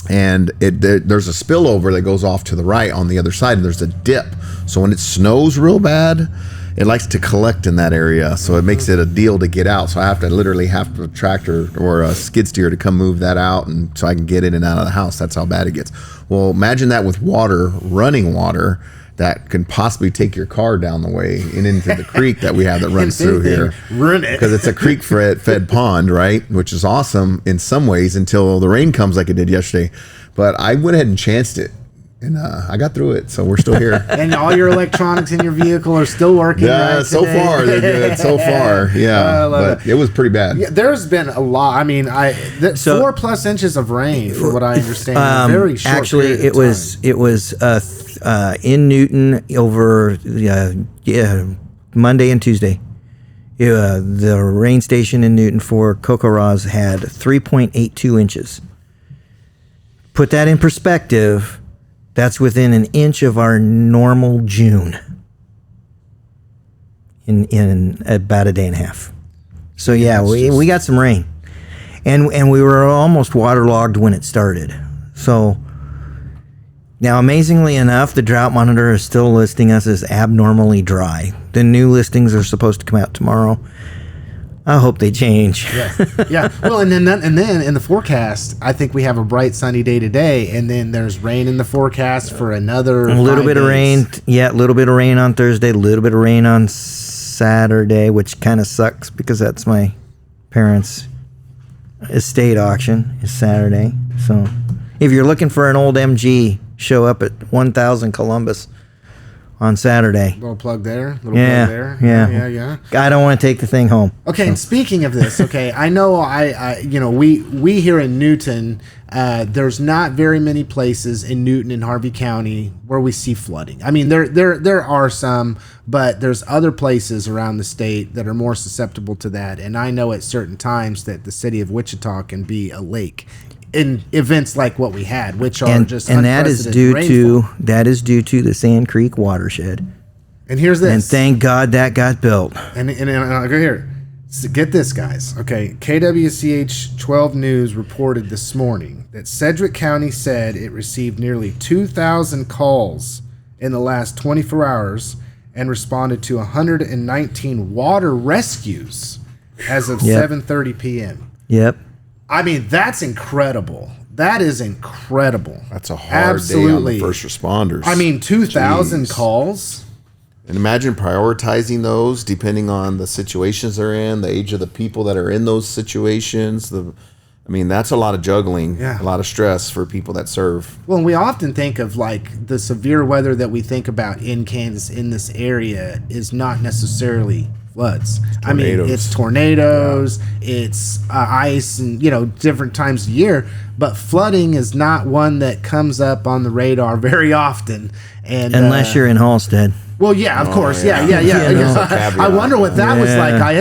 Speaker 3: And there's a spillover that goes off to the right on the other side, and there's a dip. So when it snows real bad, it likes to collect in that area. So it makes it a deal to get out. So I have to literally have a tractor or a skid steer to come move that out, and so I can get in and out of the house. That's how bad it gets. Well, imagine that with water, running water, that can possibly take your car down the way and into the creek that we have that runs through here.
Speaker 1: Run it.
Speaker 3: Because it's a creek fed pond, right? Which is awesome in some ways until the rain comes like it did yesterday. But I went ahead and chanced it. And I got through it, so we're still here.
Speaker 1: And all your electronics in your vehicle are still working.
Speaker 3: Yeah,
Speaker 1: right
Speaker 3: so
Speaker 1: today?
Speaker 3: Far they're good. So far, yeah. But it was pretty bad.
Speaker 1: Yeah, there's been a lot. I mean, 4+ inches of rain, from what I understand. In a very short
Speaker 2: actually,
Speaker 1: period
Speaker 2: it
Speaker 1: of
Speaker 2: was in Newton over Monday and Tuesday. The rain station in Newton for Kokoraz had 3.82 inches. Put that in perspective. That's within an inch of our normal June in about a day and a half. So yeah, we got some rain, and we were almost waterlogged when it started. So now, amazingly enough, the drought monitor is still listing us as abnormally dry. The new listings are supposed to come out tomorrow. I hope they change.
Speaker 1: Yeah. Well, and then in the forecast, I think we have a bright sunny day today, and then there's rain in the forecast for another.
Speaker 2: A little bit of rain. Yeah, a little bit of rain on Thursday. A little bit of rain on Saturday, which kind of sucks because that's my parents' estate auction is Saturday. So, if you're looking for an old MG, show up at 1000 Columbus on Saturday.
Speaker 1: Little plug there. Plug
Speaker 2: there.
Speaker 1: Yeah.
Speaker 2: I don't want to take the thing home.
Speaker 1: Okay, and speaking of this, I know we here in Newton, there's not very many places in Newton and Harvey County where we see flooding. I mean, there are some, but there's other places around the state that are more susceptible to that. And I know at certain times that the city of Wichita can be a lake in events like what we had, which are just unprecedented rainfall.
Speaker 2: That is due to the Sand Creek watershed.
Speaker 1: And here's this.
Speaker 2: And thank God that got built.
Speaker 1: And I'll go here. So get this, guys. Okay, KWCH 12 News reported this morning that Sedgwick County said it received nearly 2,000 calls in the last 24 hours and responded to 119 water rescues as of 7:30 p.m.
Speaker 2: Yep.
Speaker 1: I mean, that's incredible. That is incredible.
Speaker 3: That's a hard day on the first responders.
Speaker 1: I mean, 2,000 calls.
Speaker 3: And imagine prioritizing those depending on the situations they're in, the age of the people that are in those situations, the I mean, that's a lot of juggling,
Speaker 1: Yeah.
Speaker 3: a lot of stress for people that serve.
Speaker 1: Well, and we often think of like the severe weather that we think about in Kansas in this area is not necessarily floods. I mean, it's tornadoes, it's ice, and different times of year. But flooding is not one that comes up on the radar very often. And
Speaker 2: Unless you're in Halstead.
Speaker 1: well, yeah, of course, yeah.
Speaker 3: know.
Speaker 1: I wonder what that was like. I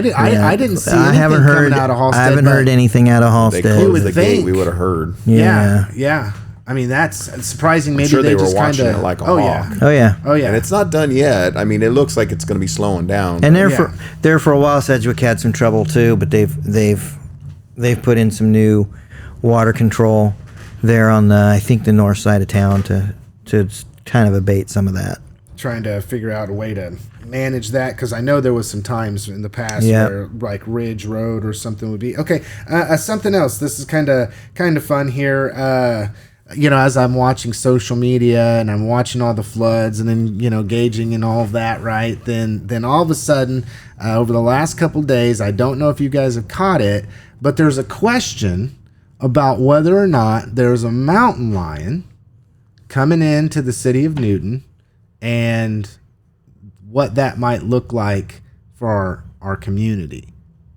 Speaker 1: didn't see anything
Speaker 2: I haven't heard,
Speaker 1: coming out of Halstead.
Speaker 2: I haven't heard anything out of
Speaker 3: They
Speaker 2: Halstead.
Speaker 3: closed
Speaker 1: would
Speaker 3: the
Speaker 1: think.
Speaker 3: gate, we would have heard.
Speaker 1: Yeah. I mean, that's surprising. Maybe
Speaker 3: sure
Speaker 1: they
Speaker 3: they were
Speaker 1: just kind
Speaker 3: watching
Speaker 1: of
Speaker 3: it like a
Speaker 1: oh
Speaker 3: hawk.
Speaker 1: yeah,
Speaker 2: Oh yeah.
Speaker 3: And it's not done yet. I mean, it looks like it's going to be slowing down.
Speaker 2: And
Speaker 1: Yeah.
Speaker 2: there for a while, Sedgwick had some trouble too, but they've put in some new water control there on I think the north side of town to kind of abate some of that.
Speaker 1: trying to figure out a way to manage that because I know there was some times in the past
Speaker 2: Yep.
Speaker 1: where like Ridge Road or something would be okay. Something else. This is kind of fun here. As I'm watching social media and I'm watching all the floods and then gauging and all of that, right? Then all of a sudden, over the last couple days, I don't know if you guys have caught it, but there's a question about whether or not there's a mountain lion coming into the city of Newton and what that might look like for our community.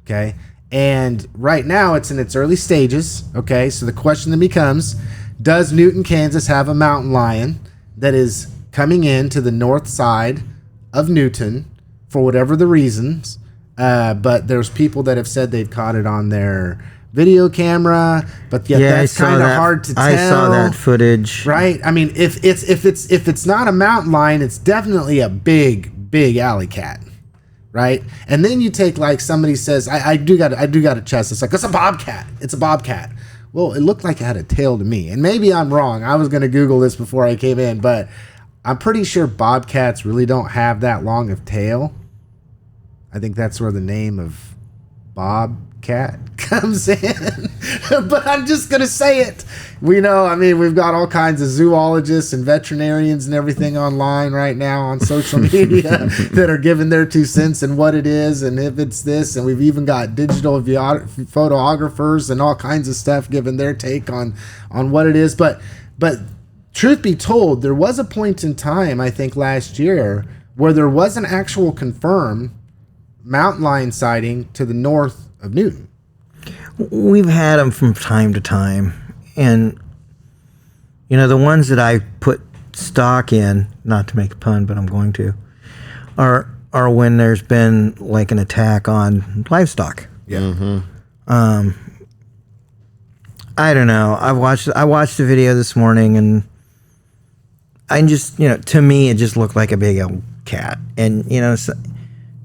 Speaker 1: Okay. And right now it's in its early stages. Okay. So the question then becomes, does Newton, Kansas have a mountain lion that is coming in to the north side of Newton for whatever the reasons? But there's people that have said they've caught it on their video camera, but yet that's kind of hard to tell.
Speaker 2: I saw that footage.
Speaker 1: Right? I mean, if it's not a mountain lion, it's definitely a big alley cat, right? And then you take like somebody says, I do got a chest. It's like it's a bobcat. It's a bobcat. Well, it looked like it had a tail to me, and maybe I'm wrong. I was going to Google this before I came in, but I'm pretty sure bobcats really don't have that long of tail. I think that's where the name of Bobcat comes in. But I'm just going to say it. We've got all kinds of zoologists and veterinarians and everything online right now on social media that are giving their 2 cents and what it is and if it's this. And we've even got digital photographers and all kinds of stuff giving their take on what it is. But truth be told, there was a point in time, I think last year, where there was an actual confirmed mountain lion sighting to the north of Newton.
Speaker 2: We've had them from time to time, and the ones that I put stock in, not to make a pun, but I'm going to, are when there's been like an attack on livestock.
Speaker 1: Yeah.
Speaker 3: Mm-hmm.
Speaker 2: I don't know. I watched the video this morning, and I just to me it just looked like a big old cat, and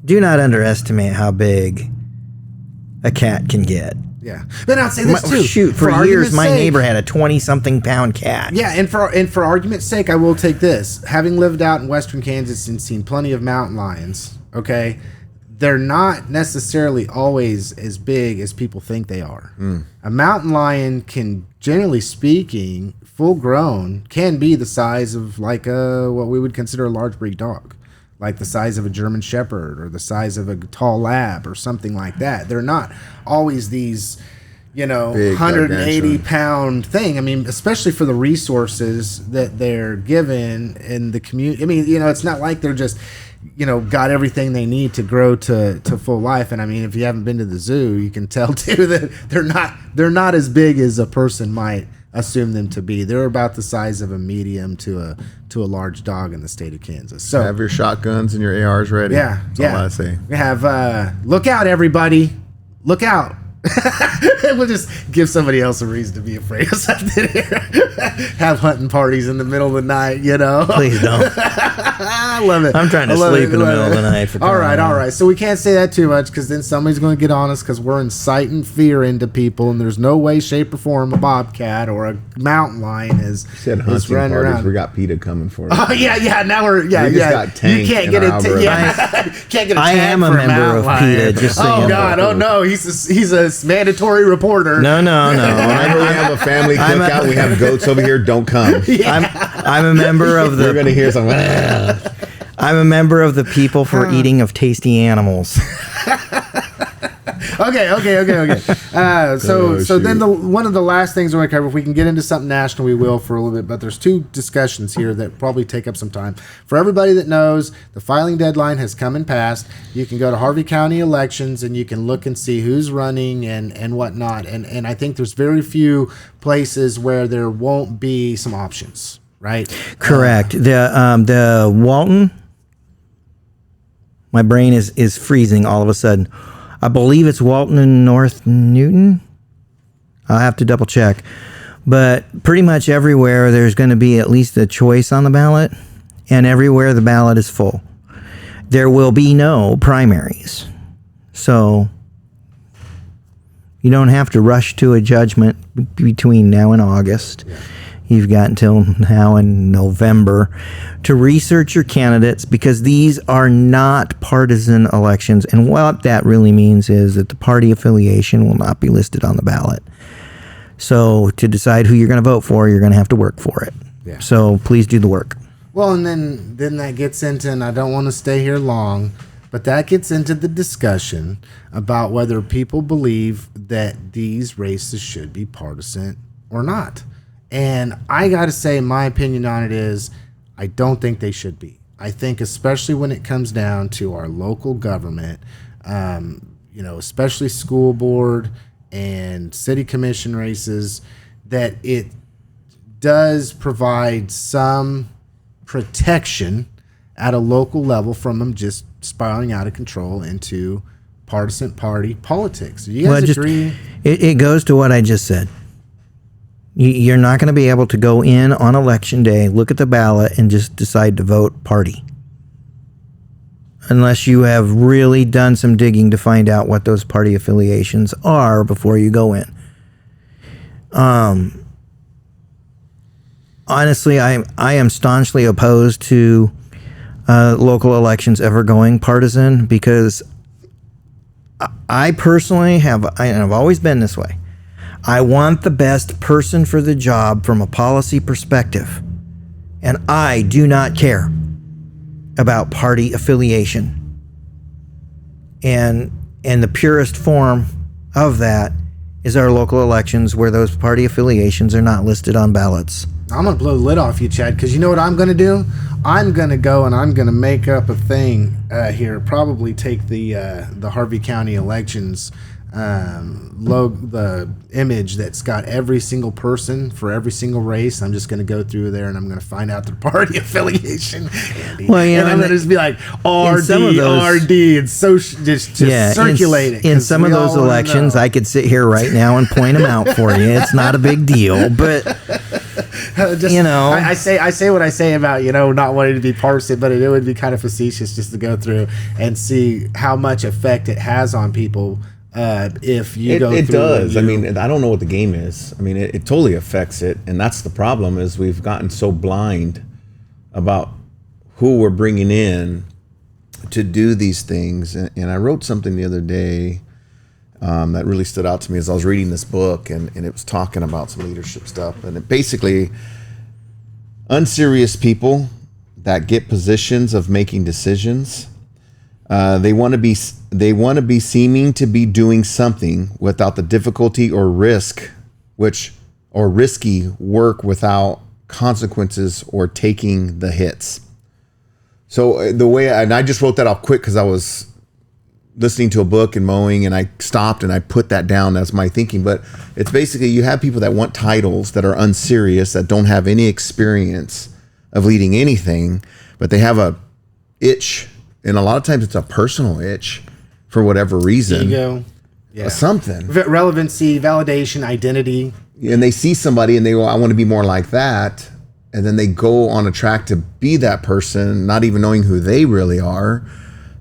Speaker 2: do not underestimate how big a cat can get.
Speaker 1: Yeah. Then I'll say this too.
Speaker 2: Shoot, for years my neighbor had a 20-something pound cat.
Speaker 1: Yeah, and for argument's sake, I will take this. Having lived out in western Kansas and seen plenty of mountain lions, okay, they're not necessarily always as big as people think they are. A mountain lion can, generally speaking, full grown, can be the size of like what we would consider a large breed dog. Like the size of a German Shepherd or the size of a tall lab or something like that. They're not always these, big 180-pound thing. I mean, especially for the resources that they're given in the community. I mean, it's not like they're just, got everything they need to grow to full life. And I mean, if you haven't been to the zoo, you can tell too that they're not as big as a person might assume them to be. They're about the size of a medium to a large dog in the state of Kansas. So
Speaker 3: have your shotguns and your ARs ready.
Speaker 1: Yeah,
Speaker 3: That's all I say.
Speaker 1: We have look out, everybody. Look out. We'll just give somebody else a reason to be afraid of something here. Have hunting parties in the middle of the night,
Speaker 2: Please don't.
Speaker 1: I love it.
Speaker 2: I'm trying to sleep in the middle of the night.
Speaker 1: All right. So we can't say that too much because then somebody's going to get on us because we're inciting fear into people, and there's no way, shape, or form a bobcat or a mountain lion is
Speaker 3: Said hunting
Speaker 1: running
Speaker 3: parties.
Speaker 1: around.
Speaker 3: We got PETA coming for us.
Speaker 1: Oh yeah. Now we're
Speaker 3: We just got Tank
Speaker 1: You can't
Speaker 3: in
Speaker 1: get
Speaker 3: our
Speaker 1: it.
Speaker 3: algorithm.
Speaker 1: Can't get a
Speaker 2: I
Speaker 1: tag
Speaker 2: am a
Speaker 1: for
Speaker 2: member
Speaker 1: mountain
Speaker 2: of
Speaker 1: lion.
Speaker 2: PETA, just so
Speaker 1: Oh
Speaker 2: you know.
Speaker 1: God. Oh no. He's a mandatory reporter.
Speaker 2: No.
Speaker 3: Whenever we have a family cookout, we have goats over here. Don't come.
Speaker 2: I'm a member of
Speaker 3: We're
Speaker 2: the.
Speaker 3: gonna hear something.
Speaker 2: I'm a member of the People for Eating of Tasty Animals.
Speaker 1: Okay. So then one of the last things we're going to cover, if we can get into something national, we will for a little bit. But there's two discussions here that probably take up some time. For everybody that knows, the filing deadline has come and passed. You can go to Harvey County Elections and you can look and see who's running and whatnot. And I think there's very few places where there won't be some options, right?
Speaker 2: Correct. The Walton. My brain is freezing all of a sudden. I believe it's Walton and North Newton. I'll have to double check. But pretty much everywhere there's going to be at least a choice on the ballot, and everywhere the ballot is full. There will be no primaries. So you don't have to rush to a judgment between now and August. Yeah. You've got until now in November to research your candidates, because these are not partisan elections. And what that really means is that the party affiliation will not be listed on the ballot. So to decide who you're going to vote for, you're going to have to work for it. Yeah. So please do the work.
Speaker 1: Well, and then that gets into, and I don't want to stay here long, but that gets into the discussion about whether people believe that these races should be partisan or not. And I got to say, my opinion on it is, I don't think they should be. I think especially when it comes down to our local government, especially school board and city commission races, that it does provide some protection at a local level from them just spiraling out of control into partisan party politics. Do you guys agree?
Speaker 2: It goes to what I just said. You're not going to be able to go in on election day, look at the ballot, and just decide to vote party. Unless you have really done some digging to find out what those party affiliations are before you go in. Honestly, I am staunchly opposed to local elections ever going partisan, because I personally I've always been this way. I want the best person for the job from a policy perspective, and I do not care about party affiliation. And the purest form of that is our local elections, where those party affiliations are not listed on ballots.
Speaker 1: I'm going to blow the lid off you, Chad, because you know what I'm going to do? I'm going to go and I'm going to make up a thing here, probably take the Harvey County Elections the image that's got every single person for every single race. I'm just going to go through there and I'm going to find out their party affiliation. Well, and I'm going to just be like RD, and so just circulate it.
Speaker 2: In some of those elections, I could sit here right now and point them out for you. It's not a big deal, but
Speaker 1: I say what I say about not wanting to be partisan, but it would be kind of facetious just to go through and see how much effect it has on people. If you go through
Speaker 3: it does. I mean, I don't know what the game is. I mean, it totally affects it, and that's the problem. Is we've gotten so blind about who we're bringing in to do these things. And I wrote something the other day that really stood out to me as I was reading this book, and it was talking about some leadership stuff, and it basically unserious people that get positions of making decisions. They want to be seeming to be doing something without the difficulty or risk, or risky work without consequences or taking the hits. So and I just wrote that off quick because I was listening to a book and mowing, and I stopped and I put that down as my thinking. But it's basically, you have people that want titles that are unserious, that don't have any experience of leading anything, but they have a itch. And a lot of times it's a personal itch for whatever reason.
Speaker 1: Ego. Yeah.
Speaker 3: Something.
Speaker 1: Relevancy, validation, identity.
Speaker 3: And they see somebody and they go, I want to be more like that. And then they go on a track to be that person, not even knowing who they really are.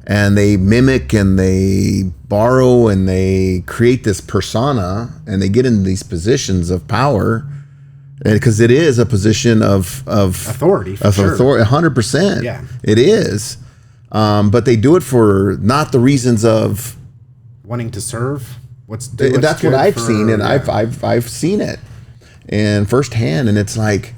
Speaker 3: And they mimic and they borrow and they create this persona, and they get in these positions of power. Because it is a position of
Speaker 1: authority.
Speaker 3: Authority, 100%.
Speaker 1: Yeah.
Speaker 3: It is. But they do it for not the reasons of
Speaker 1: wanting to serve.
Speaker 3: That's what I've seen, and I've seen it and firsthand, and it's like,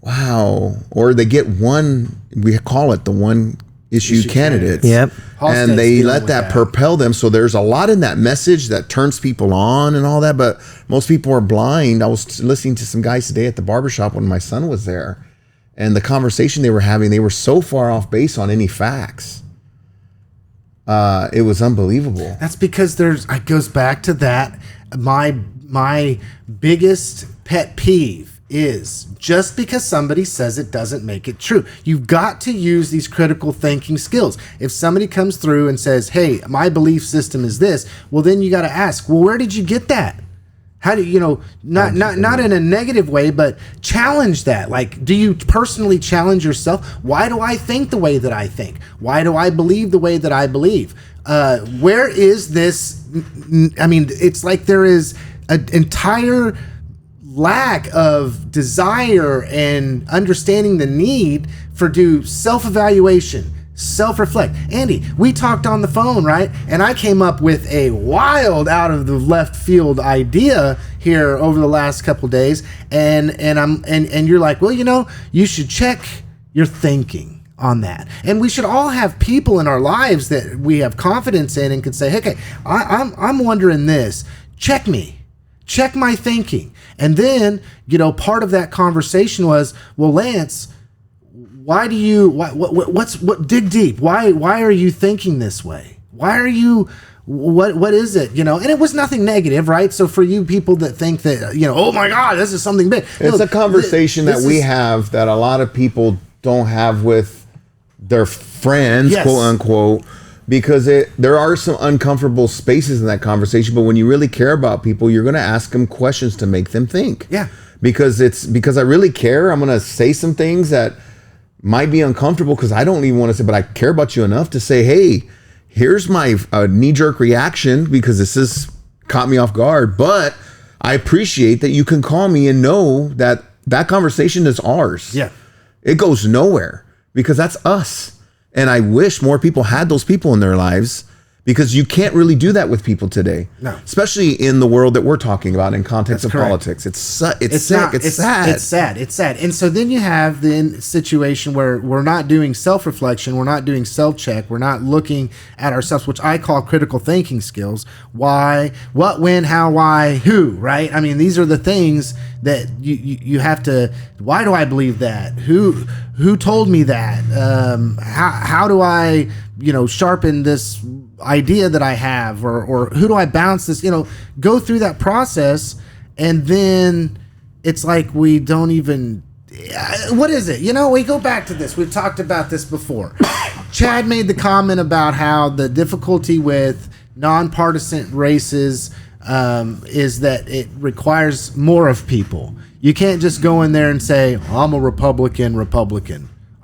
Speaker 3: wow. Or they get one. We call it the one issue candidates.
Speaker 2: Yep.
Speaker 3: And they let that propel them. So there's a lot in that message that turns people on and all that. But most people are blind. I was listening to some guys today at the barbershop when my son was there. And the conversation they were having, they were so far off base on any facts. It was unbelievable.
Speaker 1: That's because it goes back to that. My biggest pet peeve is just because somebody says it doesn't make it true. You've got to use these critical thinking skills. If somebody comes through and says, hey, my belief system is this, well, then you got to ask, well, where did you get that? How do you not in a negative way, but challenge that. Like, do you personally challenge yourself? Why do I think the way that I think? Why do I believe the way that I believe? Where is this? I mean, it's like there is an entire lack of desire and understanding the need for self-evaluation, self-reflect. Andy, we talked on the phone, right? And I came up with a wild out of the left field idea here over the last couple of days. And you're like, well, you should check your thinking on that. And we should all have people in our lives that we have confidence in and can say, hey, okay, I'm wondering this. Check me. Check my thinking. And then, part of that conversation was, well, Lance, why do you, dig deep. Why are you thinking this way? Why are you, what is it? And it was nothing negative, right? So for you people that think that, oh my God, this is something big.
Speaker 3: It's a conversation that we have that a lot of people don't have with their friends, yes, quote unquote, because there are some uncomfortable spaces in that conversation. But when you really care about people, you're going to ask them questions to make them think.
Speaker 1: Yeah.
Speaker 3: Because I really care. I'm going to say some things that might be uncomfortable because I don't even want to say, but I care about you enough to say, hey, here's my knee-jerk reaction because this has caught me off guard. But I appreciate that you can call me and know that conversation is ours.
Speaker 1: Yeah.
Speaker 3: It goes nowhere because that's us. And I wish more people had those people in their lives because you can't really do that with people today.
Speaker 1: No.
Speaker 3: Especially in the world that we're talking about in context of politics. It's sick. It's sad.
Speaker 1: It's sad. And so then you have the situation where we're not doing self-reflection. We're not doing self-check. We're not looking at ourselves, which I call critical thinking skills. Why, what, when, how, why, who, right? I mean, these are the things that you have to, why do I believe that? Who told me that? How do I, sharpen this idea that I have, or who do I bounce this, go through that process. And then it's like, we don't even, what is it? We go back to this. We've talked about this before. Chad made the comment about how the difficulty with nonpartisan races is that it requires more of people. You can't just go in there and say, I'm a Republican.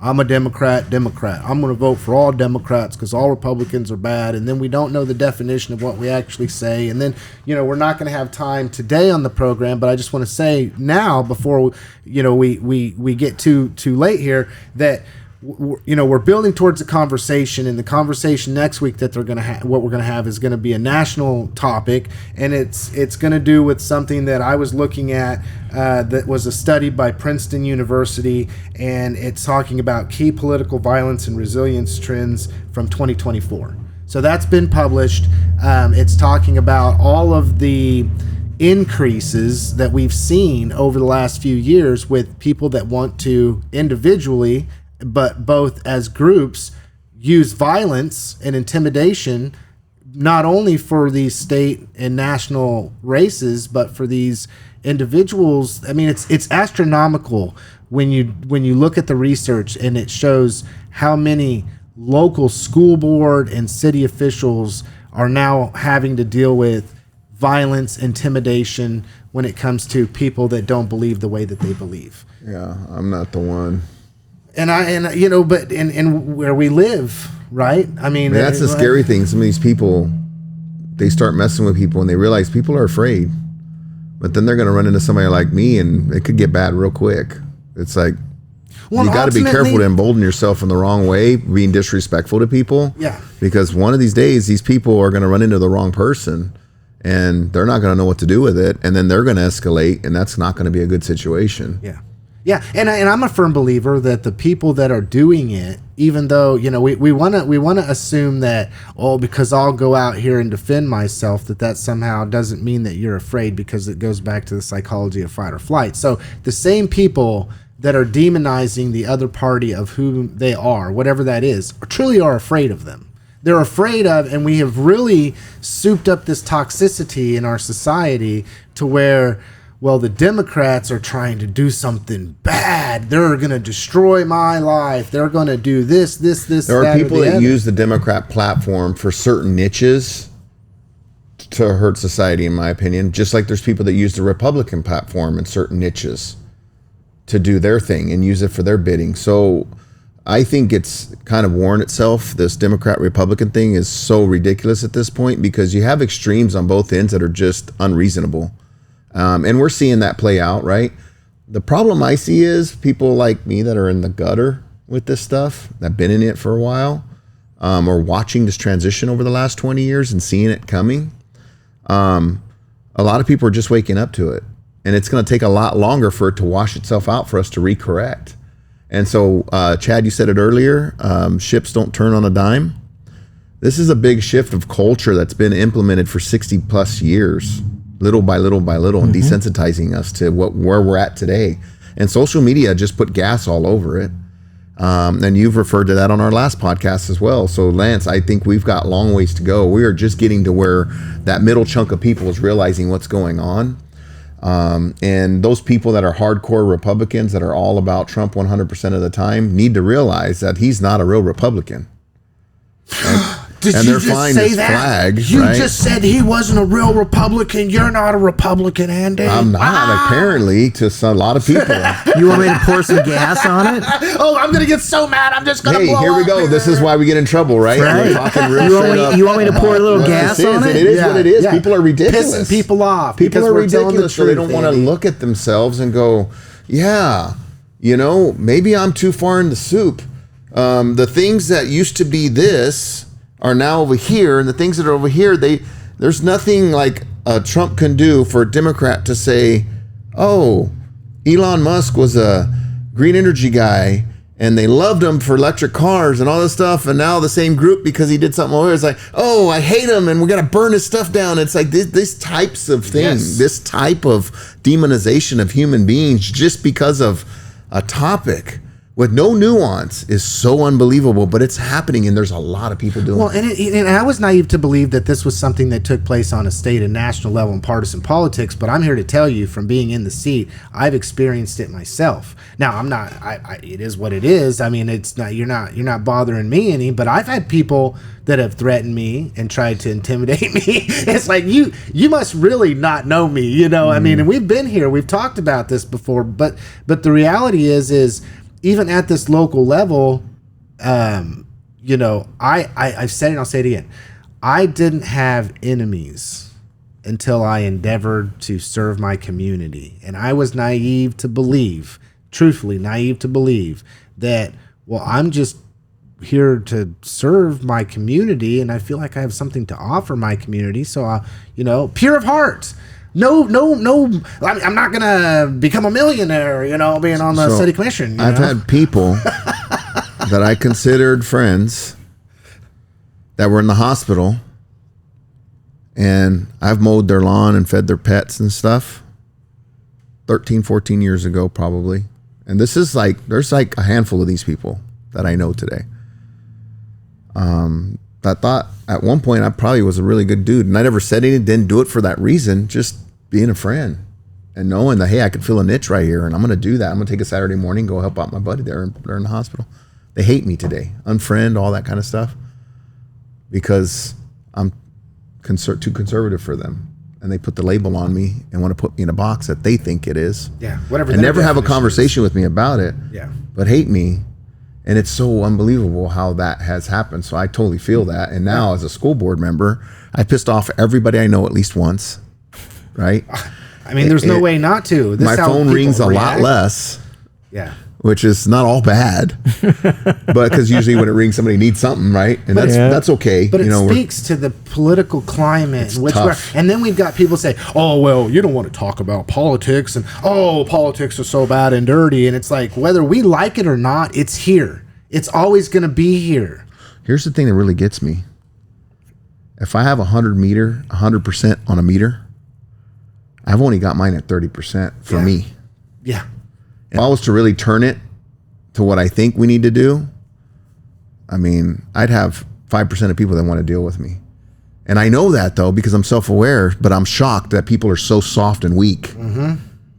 Speaker 1: I'm a Democrat. I'm going to vote for all Democrats because all Republicans are bad. And then we don't know the definition of what we actually say. And then, we're not going to have time today on the program, but I just want to say now before, we get too late here that, we're building towards a conversation, and the conversation next week that what we're going to have is going to be a national topic, and it's going to do with something that I was looking at that was a study by Princeton University, and it's talking about key political violence and resilience trends from 2024. So that's been published. It's talking about all of the increases that we've seen over the last few years with people that want to individually, but both as groups, use violence and intimidation, not only for these state and national races, but for these individuals. I mean, it's astronomical when you look at the research, and it shows how many local school board and city officials are now having to deal with violence, intimidation when it comes to people that don't believe the way that they believe.
Speaker 3: Yeah, I'm not the one.
Speaker 1: But where we live, right? I mean,
Speaker 3: that's the scary thing. Some of these people, they start messing with people and they realize people are afraid, but then they're going to run into somebody like me and it could get bad real quick. It's like, you got to be careful to embolden yourself in the wrong way, being disrespectful to people.
Speaker 1: Yeah.
Speaker 3: Because one of these days, these people are going to run into the wrong person and they're not going to know what to do with it. And then they're going to escalate, and that's not going to be a good situation.
Speaker 1: Yeah. Yeah, and I'm a firm believer that the people that are doing it, even though we want to assume that because I'll go out here and defend myself, that somehow doesn't mean that you're afraid, because it goes back to the psychology of fight or flight. So the same people that are demonizing the other party of who they are, whatever that is, truly are afraid of them. They're afraid of, and we have really souped up this toxicity in our society to where, well, the Democrats are trying to do something bad. They're going to destroy my life. They're going to do this.
Speaker 3: There are people that use the Democrat platform for certain niches to hurt society, in my opinion, just like there's people that use the Republican platform in certain niches to do their thing and use it for their bidding. So I think it's kind of worn itself. This Democrat-Republican thing is so ridiculous at this point, because you have extremes on both ends that are just unreasonable. And we're seeing that play out, right? The problem I see is people like me that are in the gutter with this stuff, that have been in it for a while, or watching this transition over the last 20 years and seeing it coming. A lot of people are just waking up to it. And it's going to take a lot longer for it to wash itself out for us to recorrect. And so, Chad, you said it earlier, ships don't turn on a dime. This is a big shift of culture that's been implemented for 60 plus years, little by little by little, and desensitizing us to where we're at today. And social media just put gas all over it. And you've referred to that on our last podcast as well. So, Lance, I think we've got long ways to go. We are just getting to where that middle chunk of people is realizing what's going on. And those people that are hardcore Republicans that are all about Trump 100% of the time need to realize that he's not a real Republican.
Speaker 1: Did
Speaker 3: and
Speaker 1: you
Speaker 3: they're flying
Speaker 1: just say
Speaker 3: his
Speaker 1: that?
Speaker 3: flag.
Speaker 1: You
Speaker 3: right?
Speaker 1: just said he wasn't a real Republican. You're not a Republican, Andy.
Speaker 3: I'm not, apparently, to a lot of people.
Speaker 2: You want me to pour some gas on it?
Speaker 1: Oh, I'm going to get so mad. I'm just going to blow
Speaker 3: Hey, here we
Speaker 1: up.
Speaker 3: go. This is why we get in trouble, right?
Speaker 2: Right.
Speaker 3: We're talking real
Speaker 2: You
Speaker 3: straight
Speaker 2: want
Speaker 3: up.
Speaker 2: me, you want me to pour a little gas on it?
Speaker 3: It is what it is.
Speaker 1: Yeah.
Speaker 3: People are ridiculous.
Speaker 1: Pissing people off.
Speaker 3: People
Speaker 1: because
Speaker 3: are
Speaker 1: we're telling
Speaker 3: ridiculous,
Speaker 1: the
Speaker 3: so they
Speaker 1: truth,
Speaker 3: don't want to
Speaker 1: Andy.
Speaker 3: look at themselves and go, yeah, maybe I'm too far in the soup. The things that used to be this are now over here, and the things that are over here, there's nothing like Trump can do for a Democrat to say, oh, Elon Musk was a green energy guy, and they loved him for electric cars and all this stuff, and now the same group, because he did something over here, it's like, oh, I hate him, and we're going to burn his stuff down. It's like this types of things, this type of demonization of human beings just because of a topic with no nuance is so unbelievable, but it's happening, and there's a lot of people doing it.
Speaker 1: And I was naive to believe that this was something that took place on a state and national level in partisan politics, but I'm here to tell you from being in the seat, I've experienced it myself. Now, I'm not, it is what it is. I mean, it's not, you're not bothering me any, but I've had people that have threatened me and tried to intimidate me. It's like, you must really not know me, I mean, and we've been here, we've talked about this before, but the reality is even at this local level, I've said it and I'll say it again. I didn't have enemies until I endeavored to serve my community. And I was truthfully naive to believe that, well, I'm just here to serve my community, and I feel like I have something to offer my community. So, pure of heart. No. I'm not gonna become a millionaire, being on the city commission.
Speaker 3: I've had people that I considered friends that were in the hospital, and I've mowed their lawn and fed their pets and stuff 13, 14 years ago, probably. And this is there's a handful of these people that I know today. I thought at one point I probably was a really good dude, and I never said anything, didn't do it for that reason, just being a friend and knowing that, hey, I could fill a niche right here, and I'm going to do that. I'm going to take a Saturday morning, go help out my buddy there, and they're in the hospital. They hate me today, unfriend, all that kind of stuff, because I'm too conservative for them, and they put the label on me and want to put me in a box that they think it is.
Speaker 1: Yeah, whatever.
Speaker 3: And never have a conversation with me about it.
Speaker 1: Yeah,
Speaker 3: but hate me. And it's so unbelievable how that has happened. So I totally feel that. And now as a school board member, I pissed off everybody I know at least once, right?
Speaker 1: I mean, there's no way not to.
Speaker 3: My phone rings a lot less.
Speaker 1: Yeah.
Speaker 3: which is not all bad, but because usually when it rings, somebody needs something, right? And that's okay.
Speaker 1: But it speaks to the political climate, and then we've got people say, "Oh, well, you don't want to talk about politics," and "Oh, politics are so bad and dirty," and it's like whether we like it or not, it's here. It's always going to be here.
Speaker 3: Here's the thing that really gets me: if I have 100% on a meter, I've only got mine at 30% for me.
Speaker 1: Yeah.
Speaker 3: If I was to really turn it to what I think we need to do, I mean, I'd have 5% of people that want to deal with me. And I know that, though, because I'm self-aware, but I'm shocked that people are so soft and weak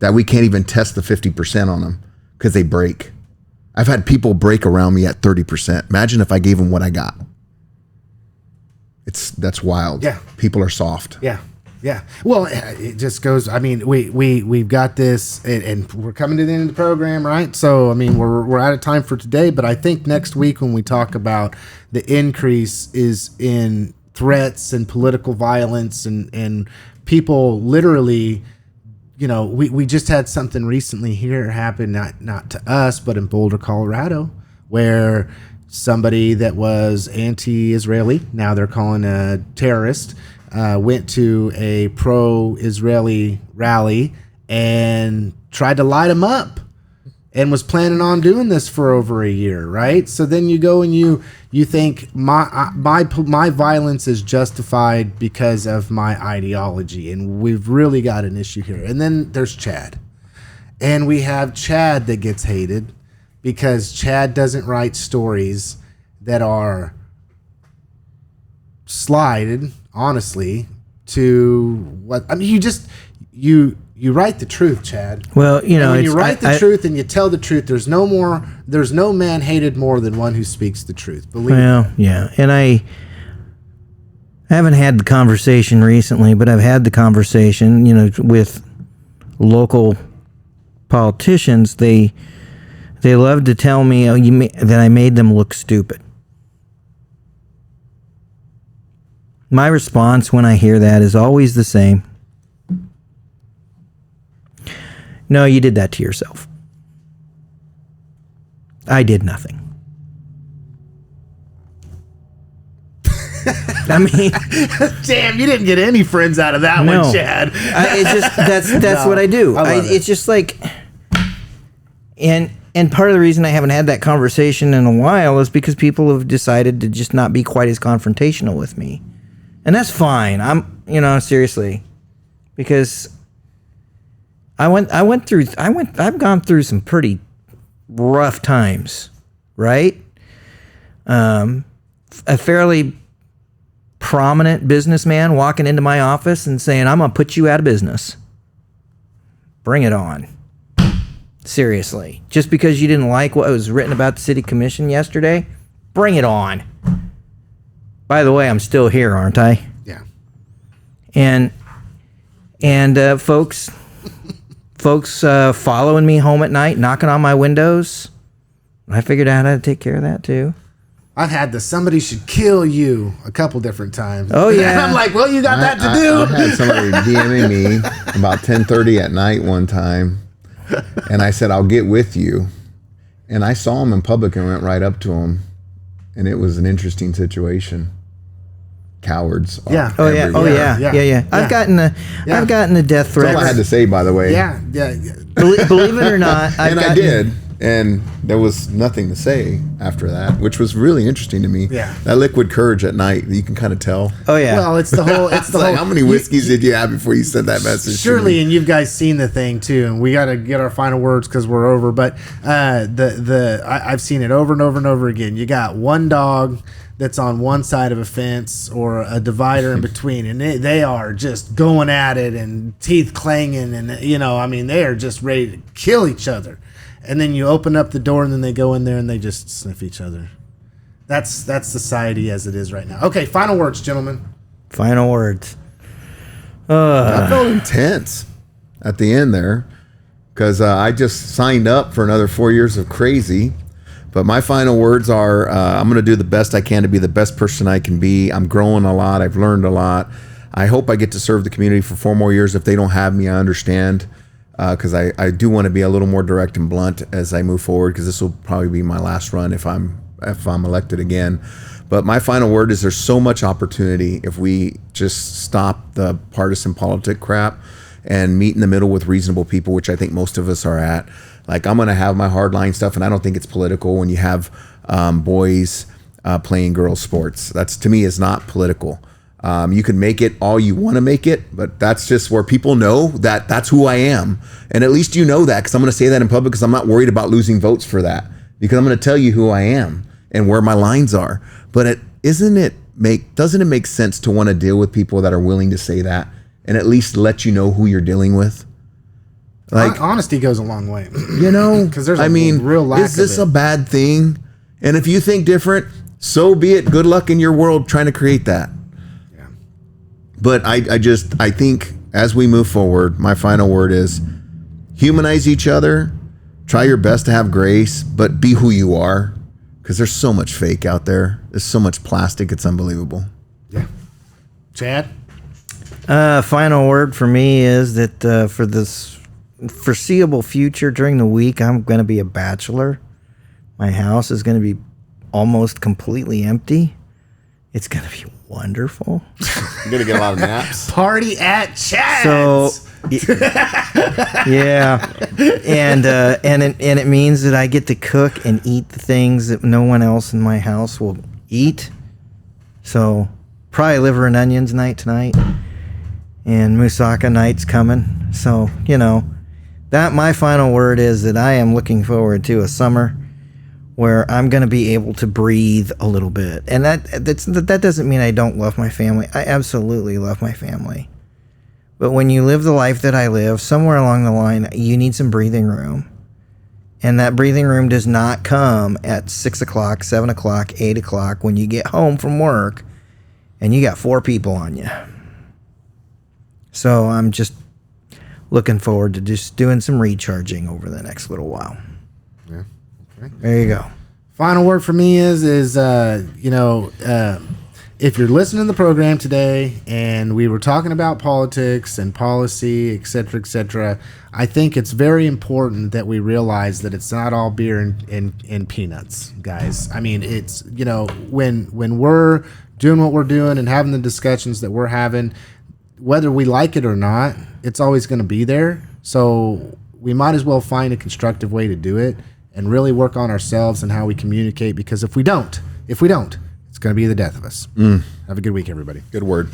Speaker 3: that we can't even test the 50% on them because they break. I've had people break around me at 30%. Imagine if I gave them what I got. That's wild.
Speaker 1: Yeah.
Speaker 3: People are soft.
Speaker 1: Yeah. Yeah. Well, it just goes, I mean, we've got this and we're coming to the end of the program, right? So, I mean, we're out of time for today, but I think next week when we talk about the increase is in threats and political violence and people literally, you know, we just had something recently here happen, not to us, but in Boulder, Colorado, where somebody that was anti-Israeli, now they're calling a terrorist, went to a pro-Israeli rally and tried to light them up and was planning on doing this for over a year, right? So then you go and you think my violence is justified because of my ideology, and we've really got an issue here. And then there's Chad. And we have Chad that gets hated because Chad doesn't write stories that are slided, honestly, to what I mean. You write the truth, Chad.
Speaker 2: Well, you know,
Speaker 1: and when you write the truth and you tell the truth, there's no man hated more than one who speaks the truth. Believe me.
Speaker 2: Well, yeah, and I haven't had the conversation recently, but I've had the conversation, you know, with local politicians. They love to tell me that I made them look stupid. My response when I hear that is always the same. No, you did that to yourself. I did nothing. I mean,
Speaker 1: damn, you didn't get any friends out of that one, Chad.
Speaker 2: That's what I do. It's just like, and part of the reason I haven't had that conversation in a while is because people have decided to just not be quite as confrontational with me. And that's fine. Seriously, because I've gone through some pretty rough times, right? A fairly prominent businessman walking into my office and saying, "I'm going to put you out of business." Bring it on. Seriously. Just because you didn't like what was written about the city commission yesterday, bring it on. By the way, I'm still here, aren't I?
Speaker 1: Yeah.
Speaker 2: And folks following me home at night, knocking on my windows, I figured out how to take care of that too.
Speaker 1: I've had somebody should kill you a couple different times.
Speaker 2: Oh yeah.
Speaker 1: And I'm like, well, you got that to do.
Speaker 3: I had somebody DMing me about 10:30 at night one time, and I said, I'll get with you. And I saw him in public and went right up to him, and it was an interesting situation. Cowards.
Speaker 1: Yeah.
Speaker 2: Oh yeah. I've gotten a death threat.
Speaker 3: That's all I had to say, by the way.
Speaker 1: Yeah.
Speaker 2: Believe it or not,
Speaker 3: I did. And there was nothing to say after that, which was really interesting to me.
Speaker 1: Yeah.
Speaker 3: That liquid courage at night, you can kind of tell.
Speaker 2: Oh yeah.
Speaker 1: Well, it's the whole. It's the whole.
Speaker 3: How many whiskeys did you have before you sent that message?
Speaker 1: Surely, and you guys seen the thing too, and we got to get our final words because we're over. But I've seen it over and over and over again. You got one dog that's on one side of a fence or a divider in between, and they are just going at it and teeth clanging, and they are just ready to kill each other. And then you open up the door, and then they go in there and they just sniff each other. That's society as it is right now. Okay, final words, gentlemen.
Speaker 2: Final words.
Speaker 3: I felt intense at the end there because I just signed up for another 4 years of crazy. But my final words are, I'm going to do the best I can to be the best person I can be. I'm growing a lot. I've learned a lot. I hope I get to serve the community for 4 more years. If they don't have me, I understand. because I do want to be a little more direct and blunt as I move forward, because this will probably be my last run if I'm elected again. But my final word is there's so much opportunity if we just stop the partisan politic crap and meet in the middle with reasonable people, which I think most of us are at. Like, I'm going to have my hardline stuff, and I don't think it's political when you have boys playing girls sports. That's, to me, is not political. You can make it all you want to make it, but that's just where people know that that's who I am. And at least you know that, because I'm going to say that in public, because I'm not worried about losing votes for that, because I'm going to tell you who I am and where my lines are. But doesn't it make sense to want to deal with people that are willing to say that and at least let you know who you're dealing with? Like,
Speaker 1: honesty goes a long way,
Speaker 3: you know,
Speaker 1: because there's real lack of it.
Speaker 3: Is this a bad thing? And if you think different, so be it. Good luck in your world trying to create that.
Speaker 1: Yeah.
Speaker 3: But I think as we move forward, my final word is humanize each other, try your best to have grace, but be who you are, because there's so much fake out there. There's so much plastic. It's unbelievable.
Speaker 1: Yeah. Chad?
Speaker 2: Final word for me is that for this foreseeable future, during the week, I'm going to be a bachelor. My house is going to be almost completely empty. It's going to be wonderful.
Speaker 3: You're going to get a lot of naps.
Speaker 1: Party at Chad's.
Speaker 2: So, yeah. And it means that I get to cook and eat the things that no one else in my house will eat. So, probably liver and onions night tonight. And moussaka night's coming. So, you know, that my final word is that I am looking forward to a summer where I'm going to be able to breathe a little bit. And that doesn't mean I don't love my family. I absolutely love my family. But when you live the life that I live, somewhere along the line, you need some breathing room. And that breathing room does not come at 6 o'clock, 7 o'clock, 8 o'clock when you get home from work and you got 4 people on you. So I'm just looking forward to just doing some recharging over the next little while.
Speaker 1: Yeah. Okay.
Speaker 2: There you go.
Speaker 1: Final word for me is if you're listening to the program today and we were talking about politics and policy, et cetera, I think it's very important that we realize that it's not all beer and peanuts, guys. I mean, it's, when we're doing what we're doing and having the discussions that we're having, whether we like it or not, it's always going to be there. So we might as well find a constructive way to do it and really work on ourselves and how we communicate, because if we don't, it's going to be the death of us. Have a good week, everybody.
Speaker 3: Good word.